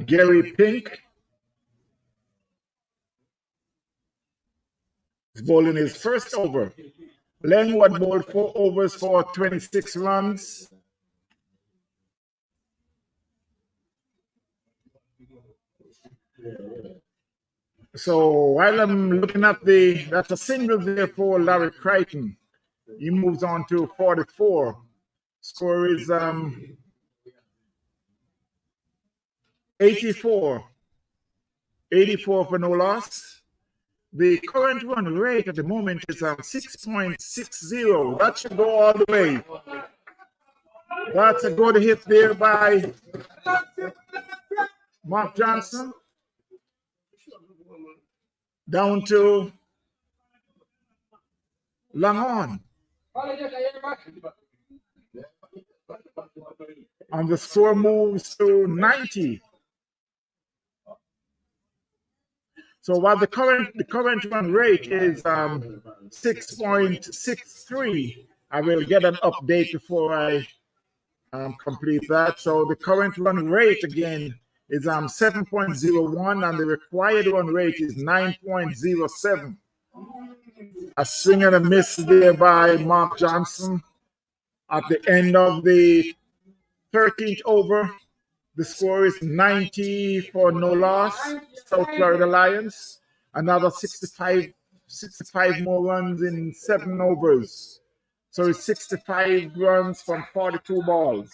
Gary Pink. He's bowling his first over. Lenwood bowled 4 overs for 26 runs. So while I'm looking at that's a single there for Larry Crichton. He moves on to 44. Score is 84. 84 for no loss. The current run rate at the moment is 6.60. That should go all the way. That's a good hit there by Mark Johnson. Down to Langhorne. And the score moves to 90. So while the current run rate is 6.63, I will get an update before I complete that. So the current run rate again is 7.01 and the required run rate is 9.07. A swing and a miss there by Mark Johnson at the end of the 13th over. The score is 90 for no loss, South Florida Lions. Another 65 more runs in 7 overs. So it's 65 runs from 42 balls.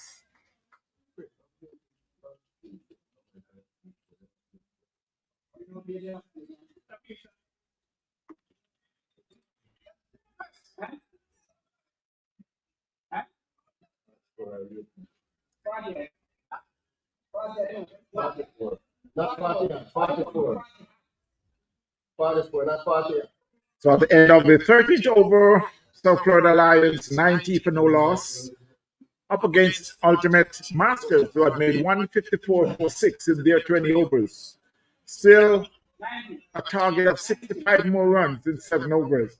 Not 49, 44. 44, not 48. So at the end of the 13th over, South Florida Lions 90 for no loss. Up against Ultimate Masters, who had made 154 for 6 in their 20 overs. Still a target of 65 more runs in 7 overs.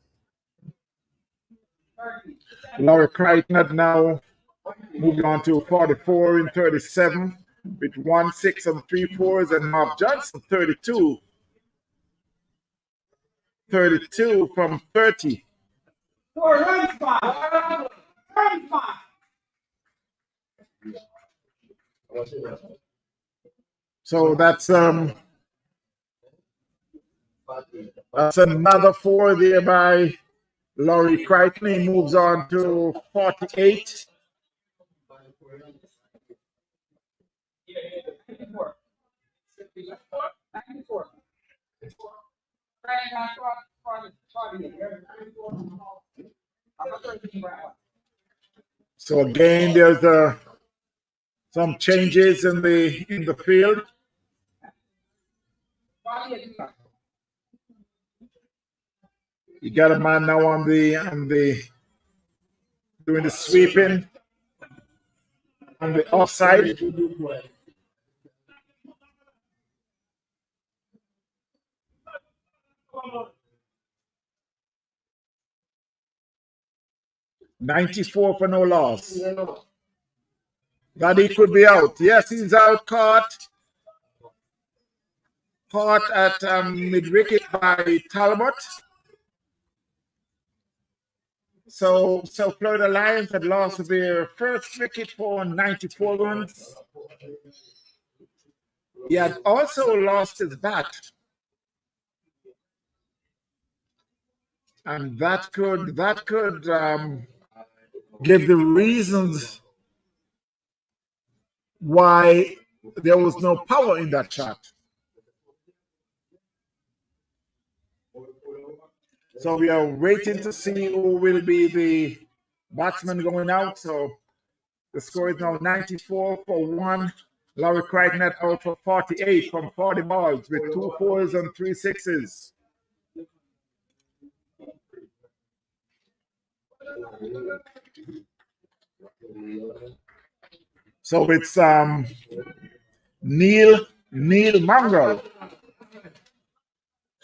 Laurie Crichton had now moved on to 44 in 37 with 1 6 and 3 4s, and Mark Johnson 32 from 30. So that's another 4 there by Laurie Crichton. He moves on to 48. So again, there's some changes in the field. You got a man now on the doing the sweeping on the offside. $94 for no loss. That he could be out. Yes, he's out. Caught at mid-wicket by Talbot. So Florida Lions had lost their first wicket for 94 runs. He had also lost his bat. And that could give the reasons why there was no power in that shot. So we are waiting to see who will be the batsman going out. So the score is now 94 for 1. Laurie Crichton out for 48 from 40 balls with 2 4s and 3 6s. So it's Neil Mangal.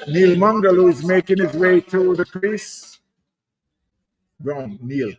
Neil Mangal, who is making his way to the crease. Wrong, Neil.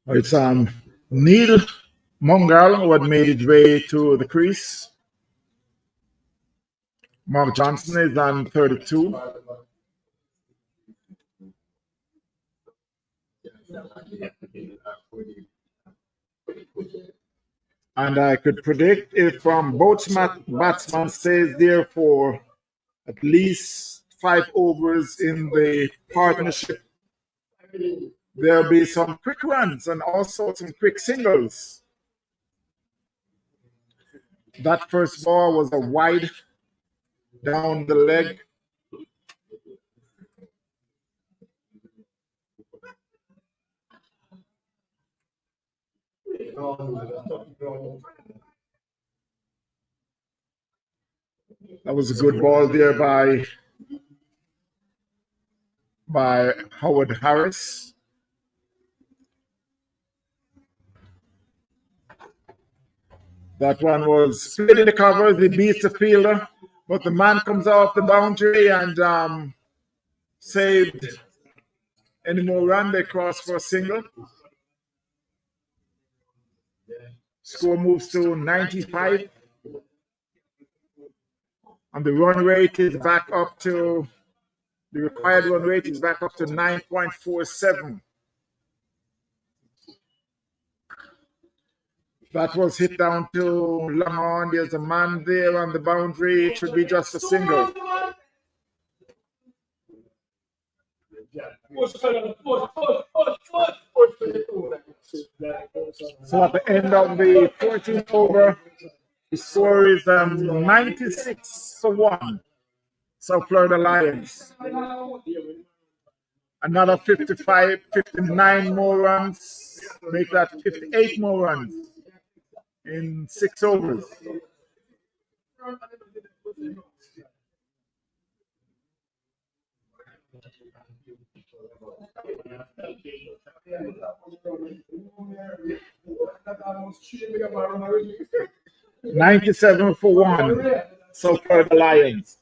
It's Neil Mangal who had made his way to the crease. Mark Johnson is on 32. And I could predict if both batsmen stays there for at least 5 overs in the partnership, there'll be some quick runs and also some quick singles. That first ball was a wide down the leg. That was a good ball there by Howard Harris. That one was played in the covers. He beats the fielder, but the man comes off the boundary and saved any more run. They cross for a single. Score moves to 95. And the run rate is back up to, the required run rate is back up to 9.47. That was hit down to long on. There's a man there on the boundary. It should be just a single. So at the end of the 14th over, the score is 96-1. South Florida Lions. Another 59 more runs. Make that 58 more runs in 6 overs. $97-1. South Florida Lions.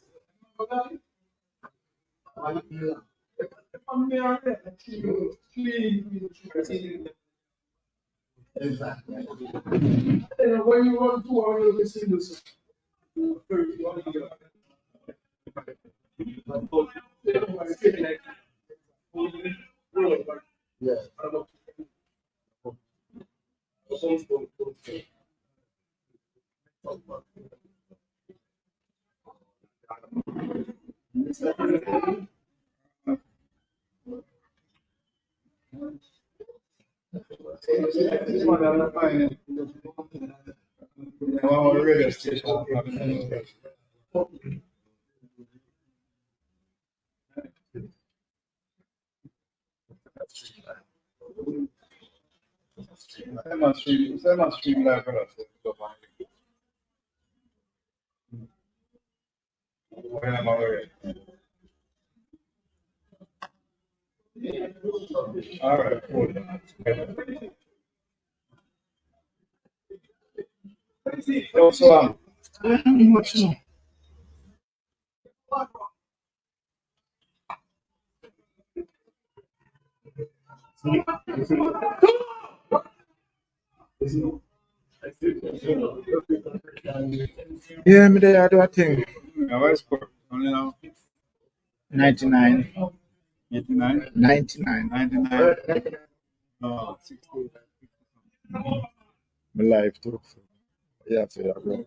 All right, cool. So, Yeah, me there, I do a thing. what score? Only now 99. 89, 99. 99, 60. My life too. Yeah, so yeah, bro.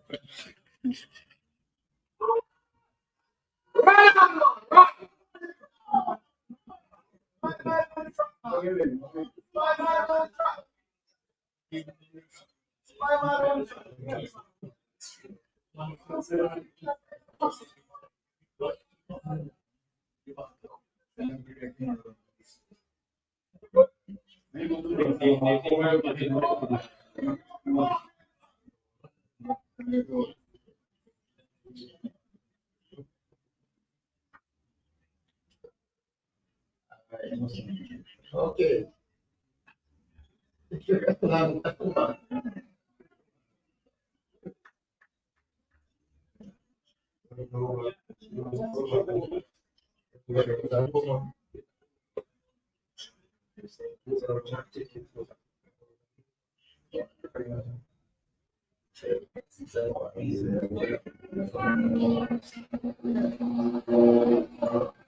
Okay.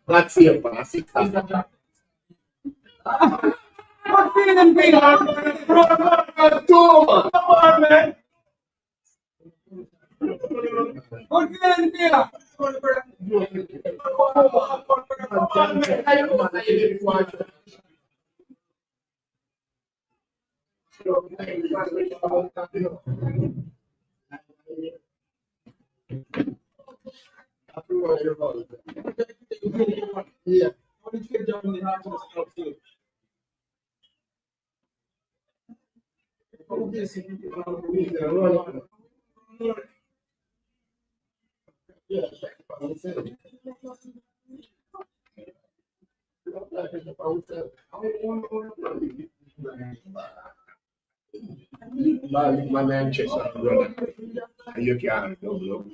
Let's see a classic. I'm feeling big on man. I'm feeling big. Yeah. My man checks out the brother. And you can't go.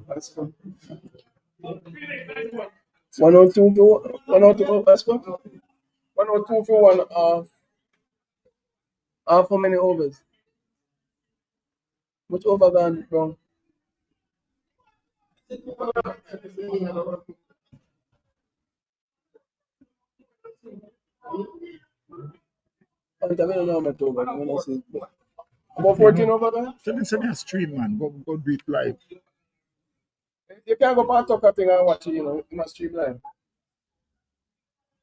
That's fun. 102 for 102. That's fun. 102 for one. How many overs? Which over gone wrong? I don't know how much over. When I see about 14 over there. Send me a stream, man. Go do it live. You can't go back to a thing and watch it, you know, in a stream live.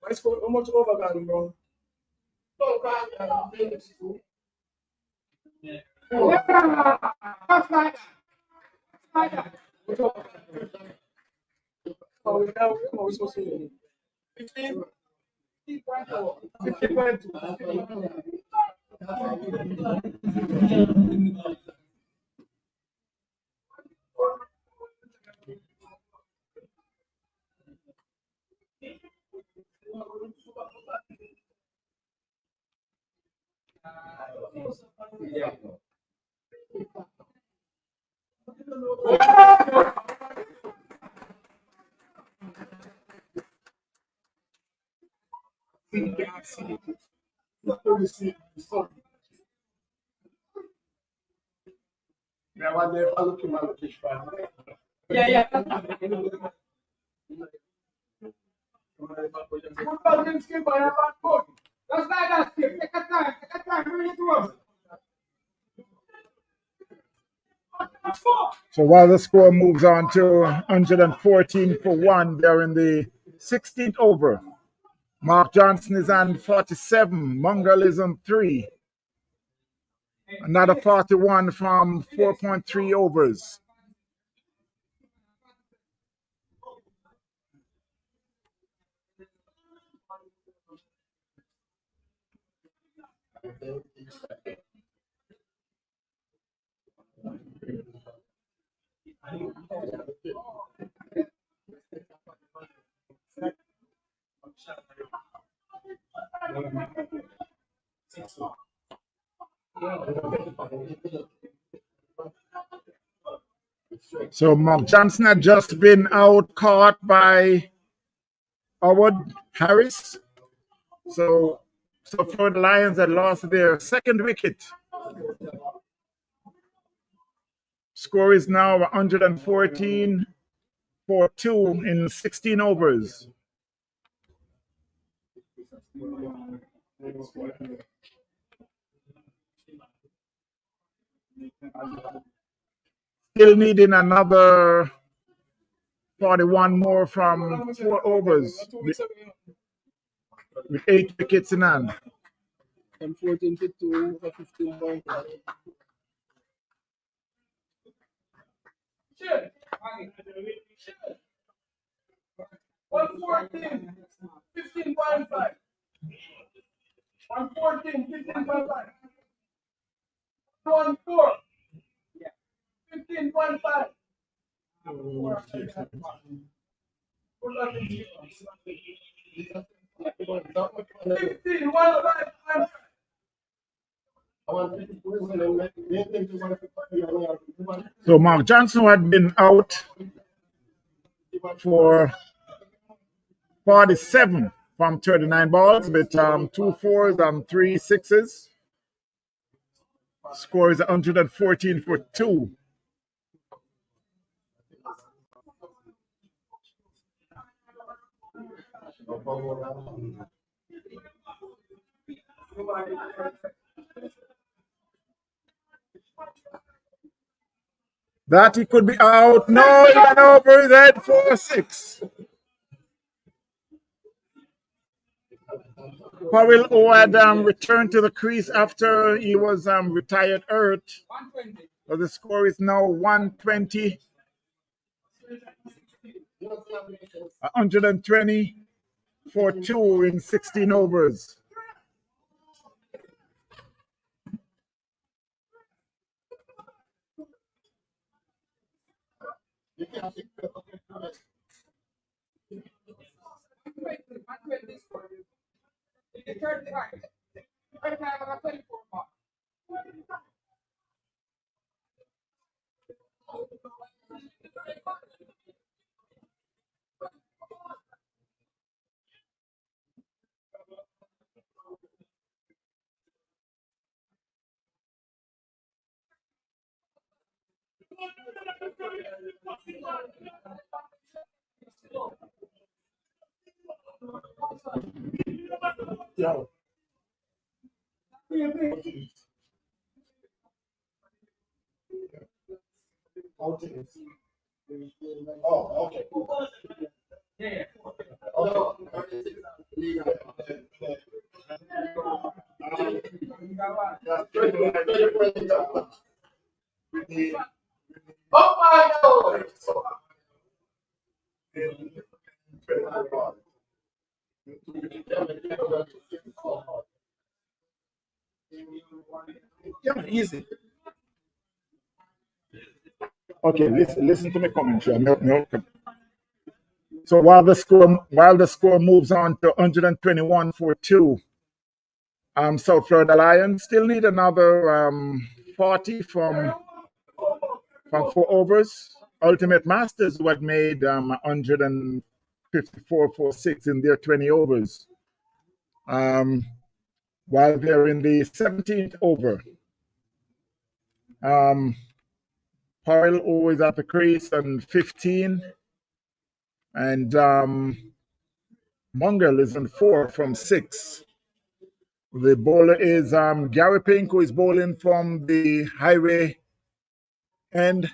How much over gone, bro? Oh, we supposed to do 15? 15.2. Yeah. So while the score moves on to 114 for 1, they're in the 16th over. Mark Johnson is on 47. Mungal is on 3. Another 41 from 4.3 overs. So Mark Johnson had just been out caught by Howard Harris. So Florida Lions had lost their second wicket. Score is now 114 for 2 in 16 overs. Still needing another 41 more from 4 overs with 8 wickets in hand. And 14 to 2 over 15 points. Shit. 114, 15.5. 114, 15.5. 14, 15.5. 15, 1.5. So Mark Johnson had been out for 47 from 39 balls with 2 fours and 3 sixes. Score is 114 for 2. That he could be out. No, he went over his head for 6. Powell, who had returned to the crease after he was retired hurt. So the score is now 120, 120 for 2 in 16 overs. Yo. Oh, okay. Yeah, easy. Okay, listen to me commentary. So while the score moves on to 121 for 2, South Florida Lions still need another 40 from 4 overs. Ultimate Masters who had made 154 for 6 in their 20 overs. While they're in the 17th over. Powell always at the crease on 15. And Mungel is on 4 from 6. The bowler is Gary Pink, who is bowling from the highway end.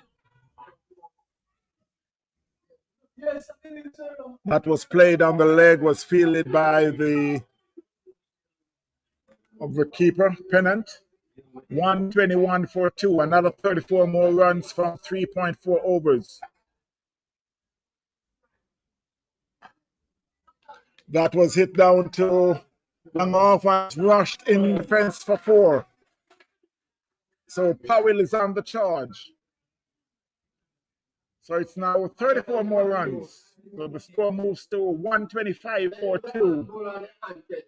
That was played on the leg, was fielded by the keeper, Pennant. 121 for 2, another 34 more runs from 3.4 overs. That was hit down to long off and rushed in the fence for 4. So Powell is on the charge. So it's now 34 more runs. So the score moves to 125 for 2.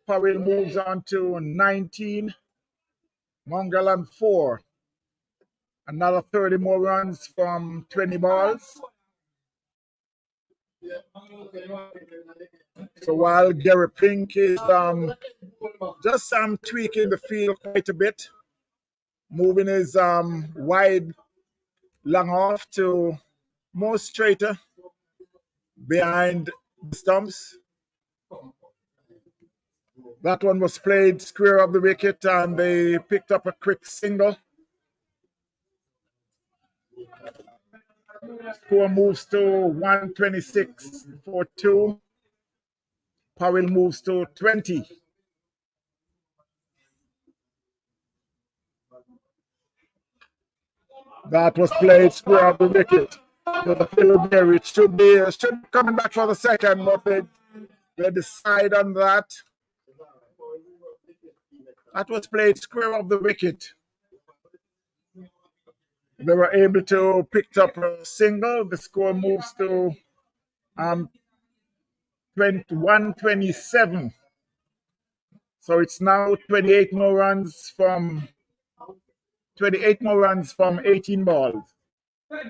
Powell moves on to 19. Mongol on 4. Another 30 more runs from 20 balls. So while Gary Pink is just tweaking the field quite a bit, moving his wide long off to more straighter behind the stumps. That one was played square of the wicket and they picked up a quick single. Score moves to 126 for 2. Powell moves to 20. That was played square of the wicket. So the field there, it should be coming back for the second, but they decide on that. That was played square of the wicket. They were able to pick up a single. The score moves to 127. So it's now 28 more runs from 18 balls. I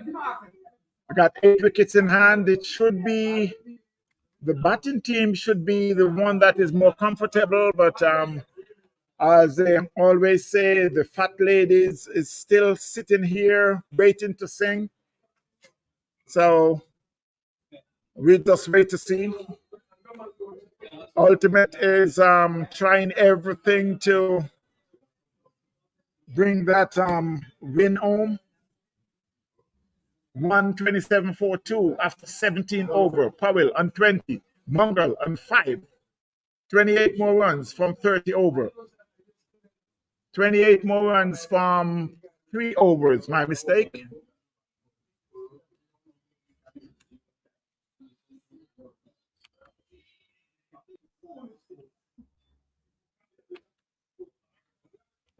got 8 wickets in hand. It should be the batting team should be the one that is more comfortable, but as they always say, the fat ladies is still sitting here waiting to sing. So we just wait to see. Ultimate is trying everything to bring that win home. 127 for 2 after 17 over. Powell on 20. Mongol on 5. 28 more runs from 30 over. 28 more runs from 3 overs. My mistake.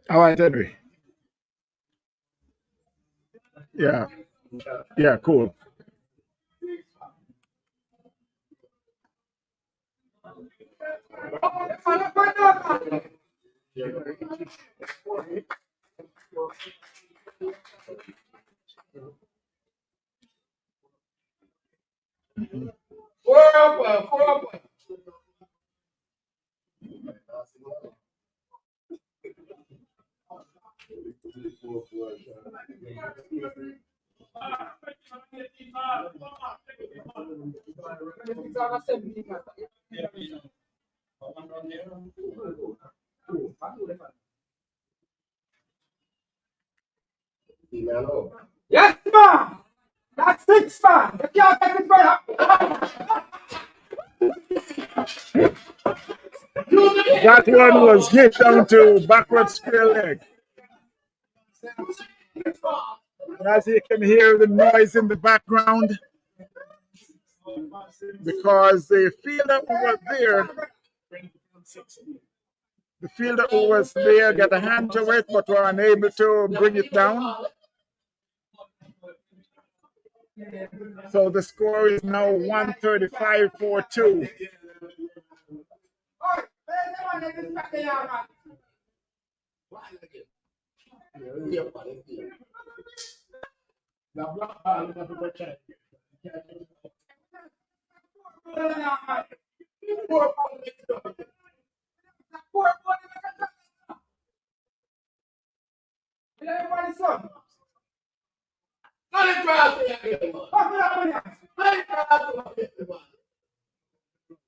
All right, Henry. Yeah. Yeah, cool. Yes, man. That's 6, man. You can't get it better. That one was hit down to backward square leg. As you can hear the noise in the background, because the fielder who was there got a hand to it, but were unable to bring it down. So the score is now 135-42.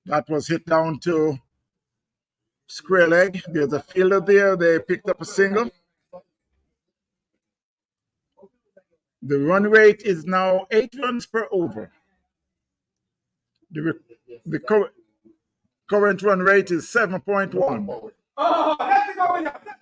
That was hit down to square leg. There's a fielder there. They picked up a single. The run rate is now 8 runs per over. The current run rate is 7.1. Oh, let's go with that.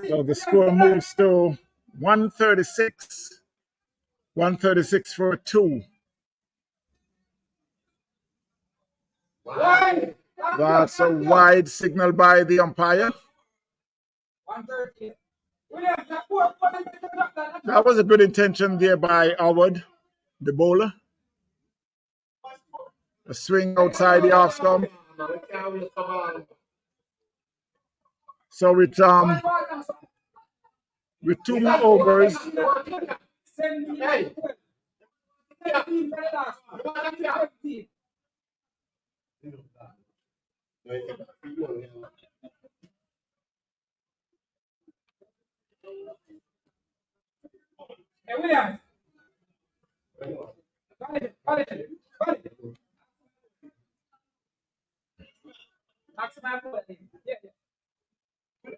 So the score moves to 136. 136 for 2. That's a wide signal by the umpire. That was a good intention there by Howard, the bowler. A swing outside the off stump. So with 2 more overs, Hey, William.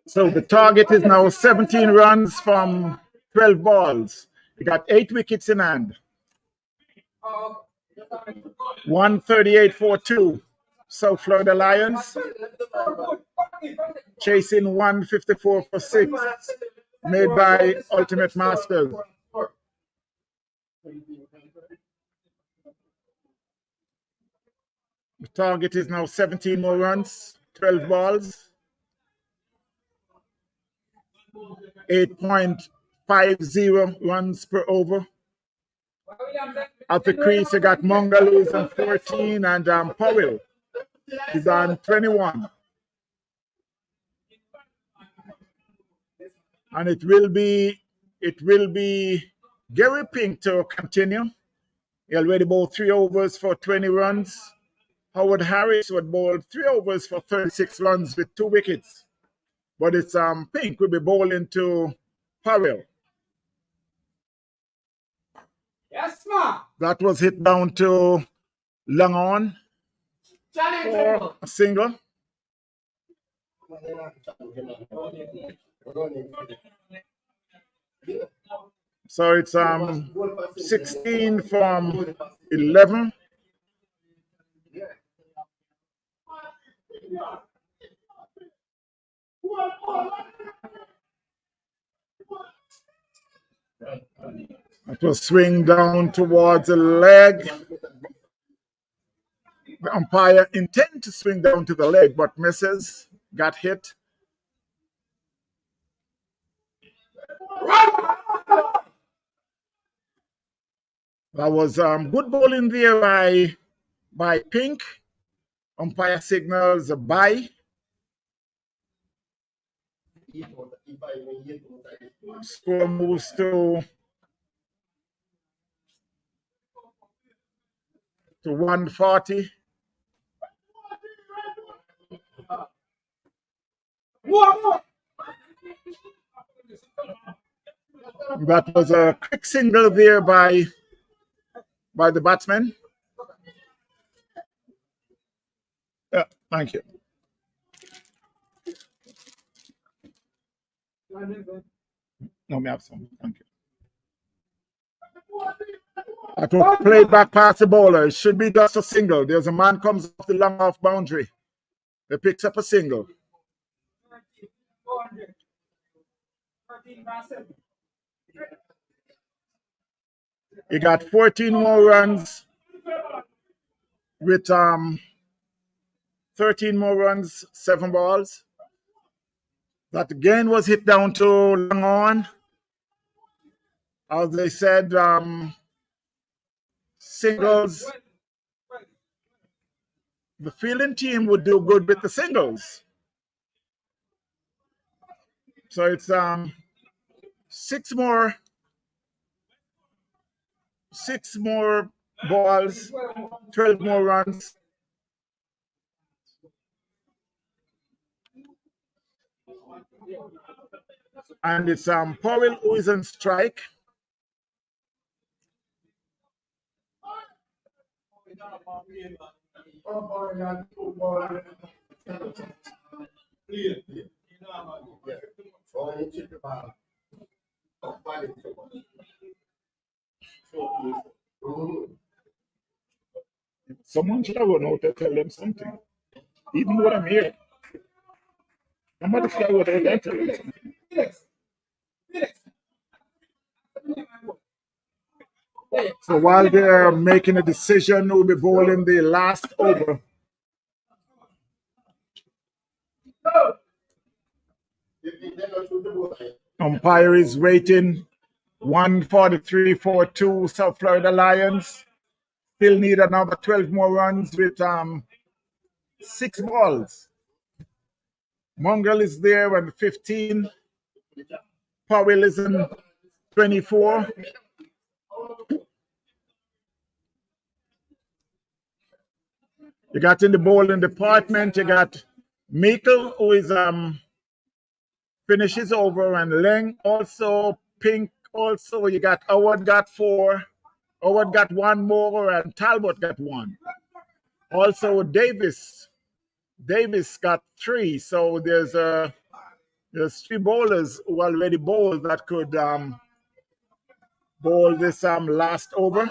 so the target is now 17 runs from 12 balls. We got 8 wickets in hand. 138-42. South Florida Lions chasing 154 for 6, made by Ultimate Masters. The target is now 17 more runs, 12 balls. 8.50 runs per over. At the crease, you got Mongaloos on 14 and Powell is on 21. And it will be Gary Pink to continue. He already bowled 3 overs for 20 runs. Howard Harris would bowl 3 overs for 36 runs with 2 wickets. But it's Pink will be bowling to Powell. Yes, ma. That was hit down to long on for a single. So it's 16 from 11. It will swing down towards the leg. The umpire intended to swing down to the leg, but misses, got hit. That was good bowling there by Pink. Umpire signals a bye. Score moves to 140. That was a quick single there by the batsman. Yeah, thank you. No, me have some. Thank you. That was played back past the bowler. It should be just a single. There's a man comes off the long off boundary. He picks up a single. He got 14 more runs with 13 more runs, 7 balls. That again was hit down to long on. As they said, singles. The fielding team would do good with the singles. So it's 6 more balls, 12 more runs. And it's Powell who is on strike. Someone should have gone out to tell them something. Even though I'm here. Somebody should have gone out and tell them something. So while they're making a decision who will be bowling the last over, umpire is waiting. 143-42 South Florida Lions. Still need another 12 more runs with 6 balls. Mongrel is there on 15. Powell is in 24. You got in the bowling department, you got Meikle, who is finishes over, and Leng also, Pink also. You got Howard got 4, Howard got 1 more, and Talbot got 1. Also Davis got 3. So there's 3 bowlers who already bowled that could bowl this last over.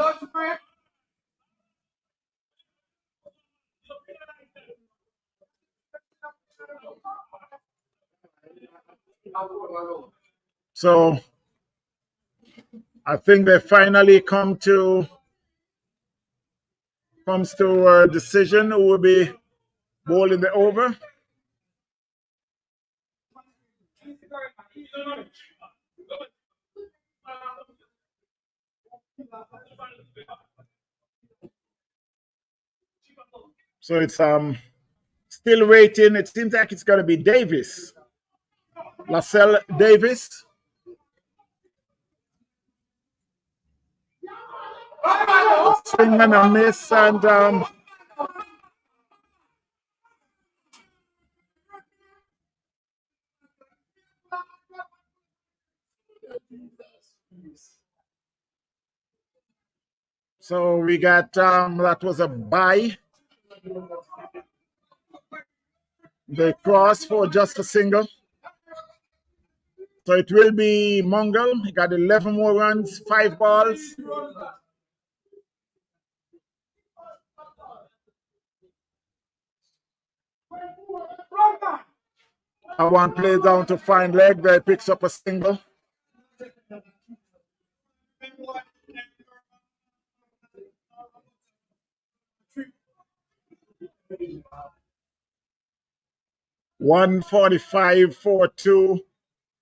So I think they finally comes to a decision who will be bowling the over. So it's still waiting. It seems like it's going to be Davis. Lascelles Davis. Swing and a miss, and So we got that was a bye. They cross for just a single. So it will be Mongol. He got 11 more runs, 5 balls. And one play down to fine leg. There picks up a single. $145 for 2.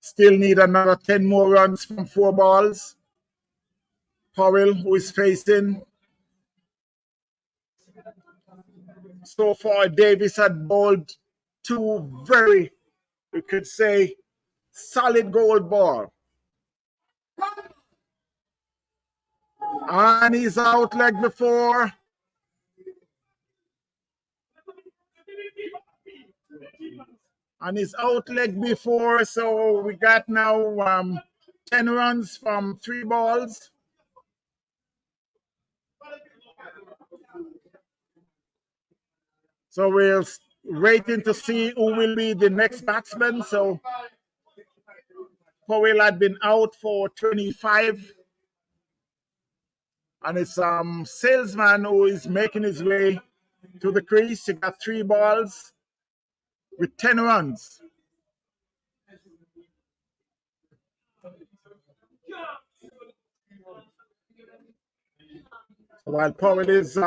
Still need another 10 more runs from 4 balls. Powell, who is facing. So far, Davis had bowled 2 very, we could say, solid gold ball. And he's out leg before. And he's out leg before. So we got now 10 runs from 3 balls. So we're waiting to see who will be the next batsman. So Powell had been out for 25. And it's Salesman who is making his way to the crease. He got 3 balls with 10 runs. While Powell is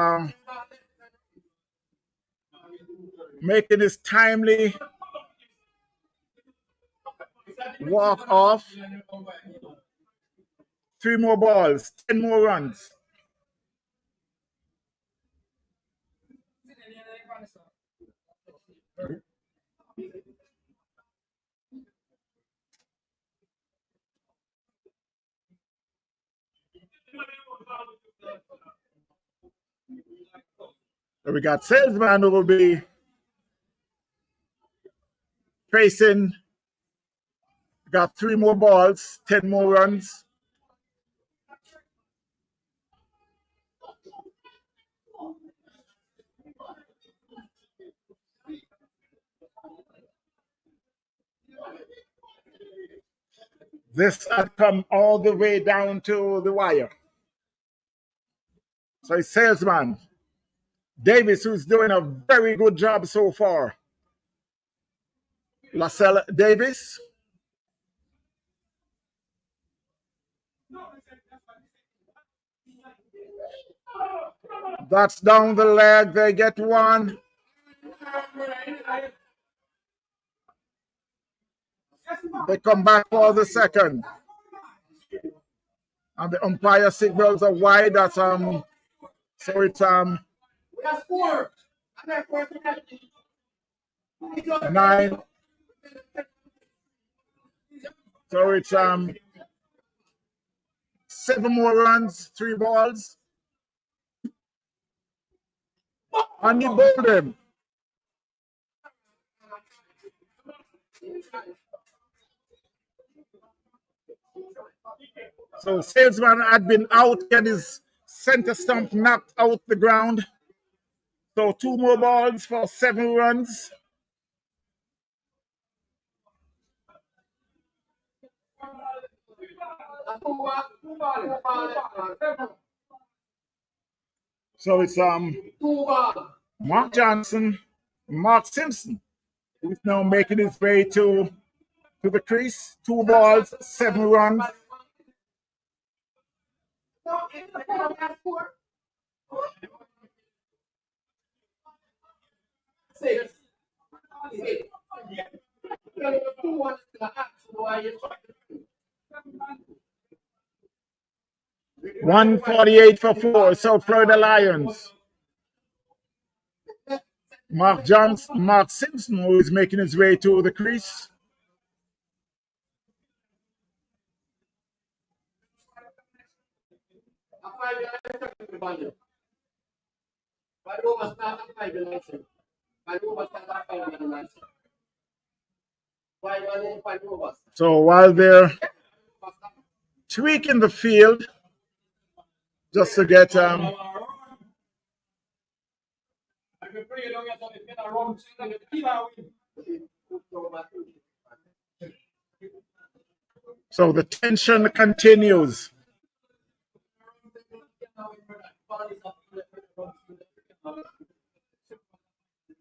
making his timely walk off. 3 more balls, 10 more runs. So we got Salesman who will be facing, got 3 more balls, 10 more runs. This had come all the way down to the wire. So it's Salesman. Davis, who's doing a very good job so far. Lascelles Davis. That's down the leg. They get 1. They come back for the second. And the umpire signals a wide. That's so it's 9. So it's 7 more runs, 3 balls. And he bowled him. So Salesman had been out, get his center stump knocked out the ground. So 2 more balls for 7 runs. So it's Mark Johnson, Mark Simpson, who's now making his way to the crease. 2 balls, 7 runs. Six. 148 for 4. So Florida Lions. Mark Simpson, who is making his way to the crease. So while they're tweaking the field, just to get so the tension continues.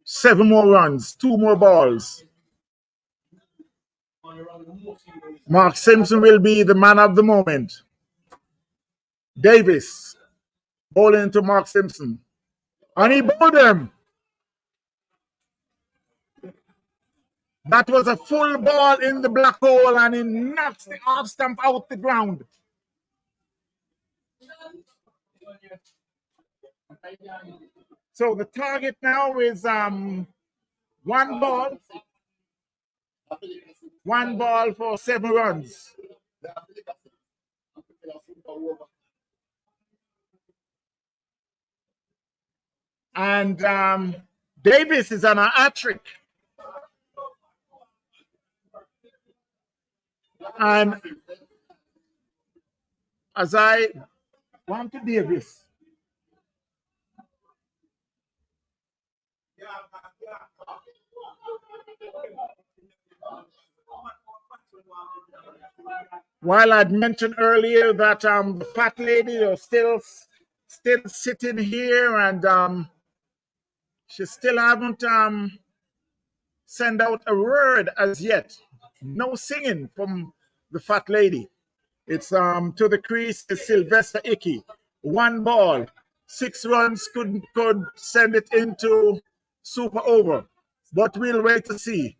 Seven more runs, two more balls. Mark Simpson will be the man of the moment. Davis bowling to Mark Simpson. And he bowled him. That was a full ball in the black hole and he knocks the off stump out the ground. So the target now is one ball for 7 runs. And Davis is on a hat trick. And as I want to Davis. While I'd mentioned earlier that the fat lady is still sitting here and she still haven't sent out a word as yet. No singing from the fat lady. It's to the crease is Sylvester Icky. 1 ball, 6 runs could send it into super over. But we'll wait to see.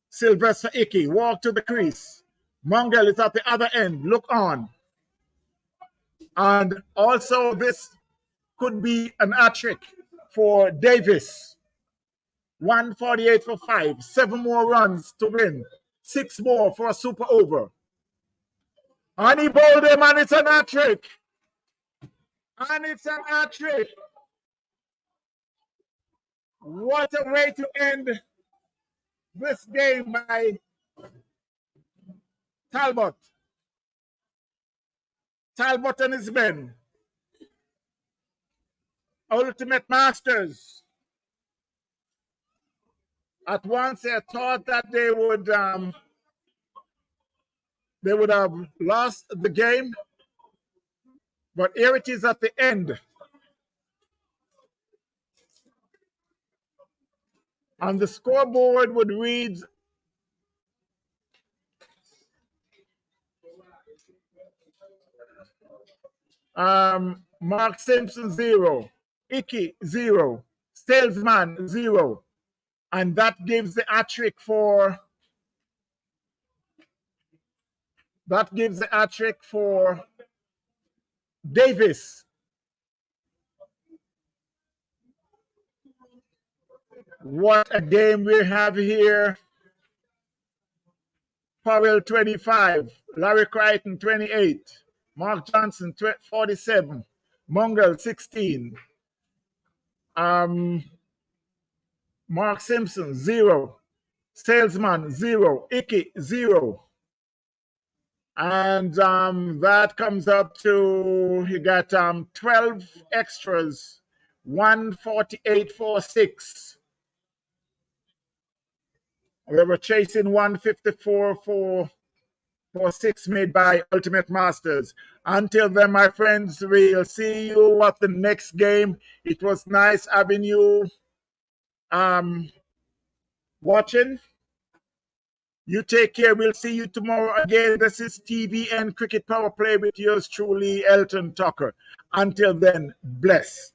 Sylvester Icky walk to the crease. Mongel is at the other end. Look on. And also this could be an hat trick for Davis. 148 for 5. 7 more runs to win. 6 more for a super over. And he bowled him and it's an hat trick. And it's an hat trick. What a way to end this game by Talbot. Talbot and his men. Ultimate Masters. At once they thought that they would have lost the game. But here it is at the end. And the scoreboard would read Mark Simpson 0, Icky 0, Salesman 0, and that gives the hat trick for Davis. What a game we have here. Powell 25, Larry Crichton 28, Mark Johnson 47, Mongel 16, Mark Simpson 0, Salesman 0, Icky 0. And that comes up to, you got 12 extras, 148 for 6. We were chasing 154 for 6 made by Ultimate Masters. Until then, my friends, we'll see you at the next game. It was nice having you watching. You take care. We'll see you tomorrow again. This is TVN Cricket Power Play with yours truly, Elton Tucker. Until then, bless.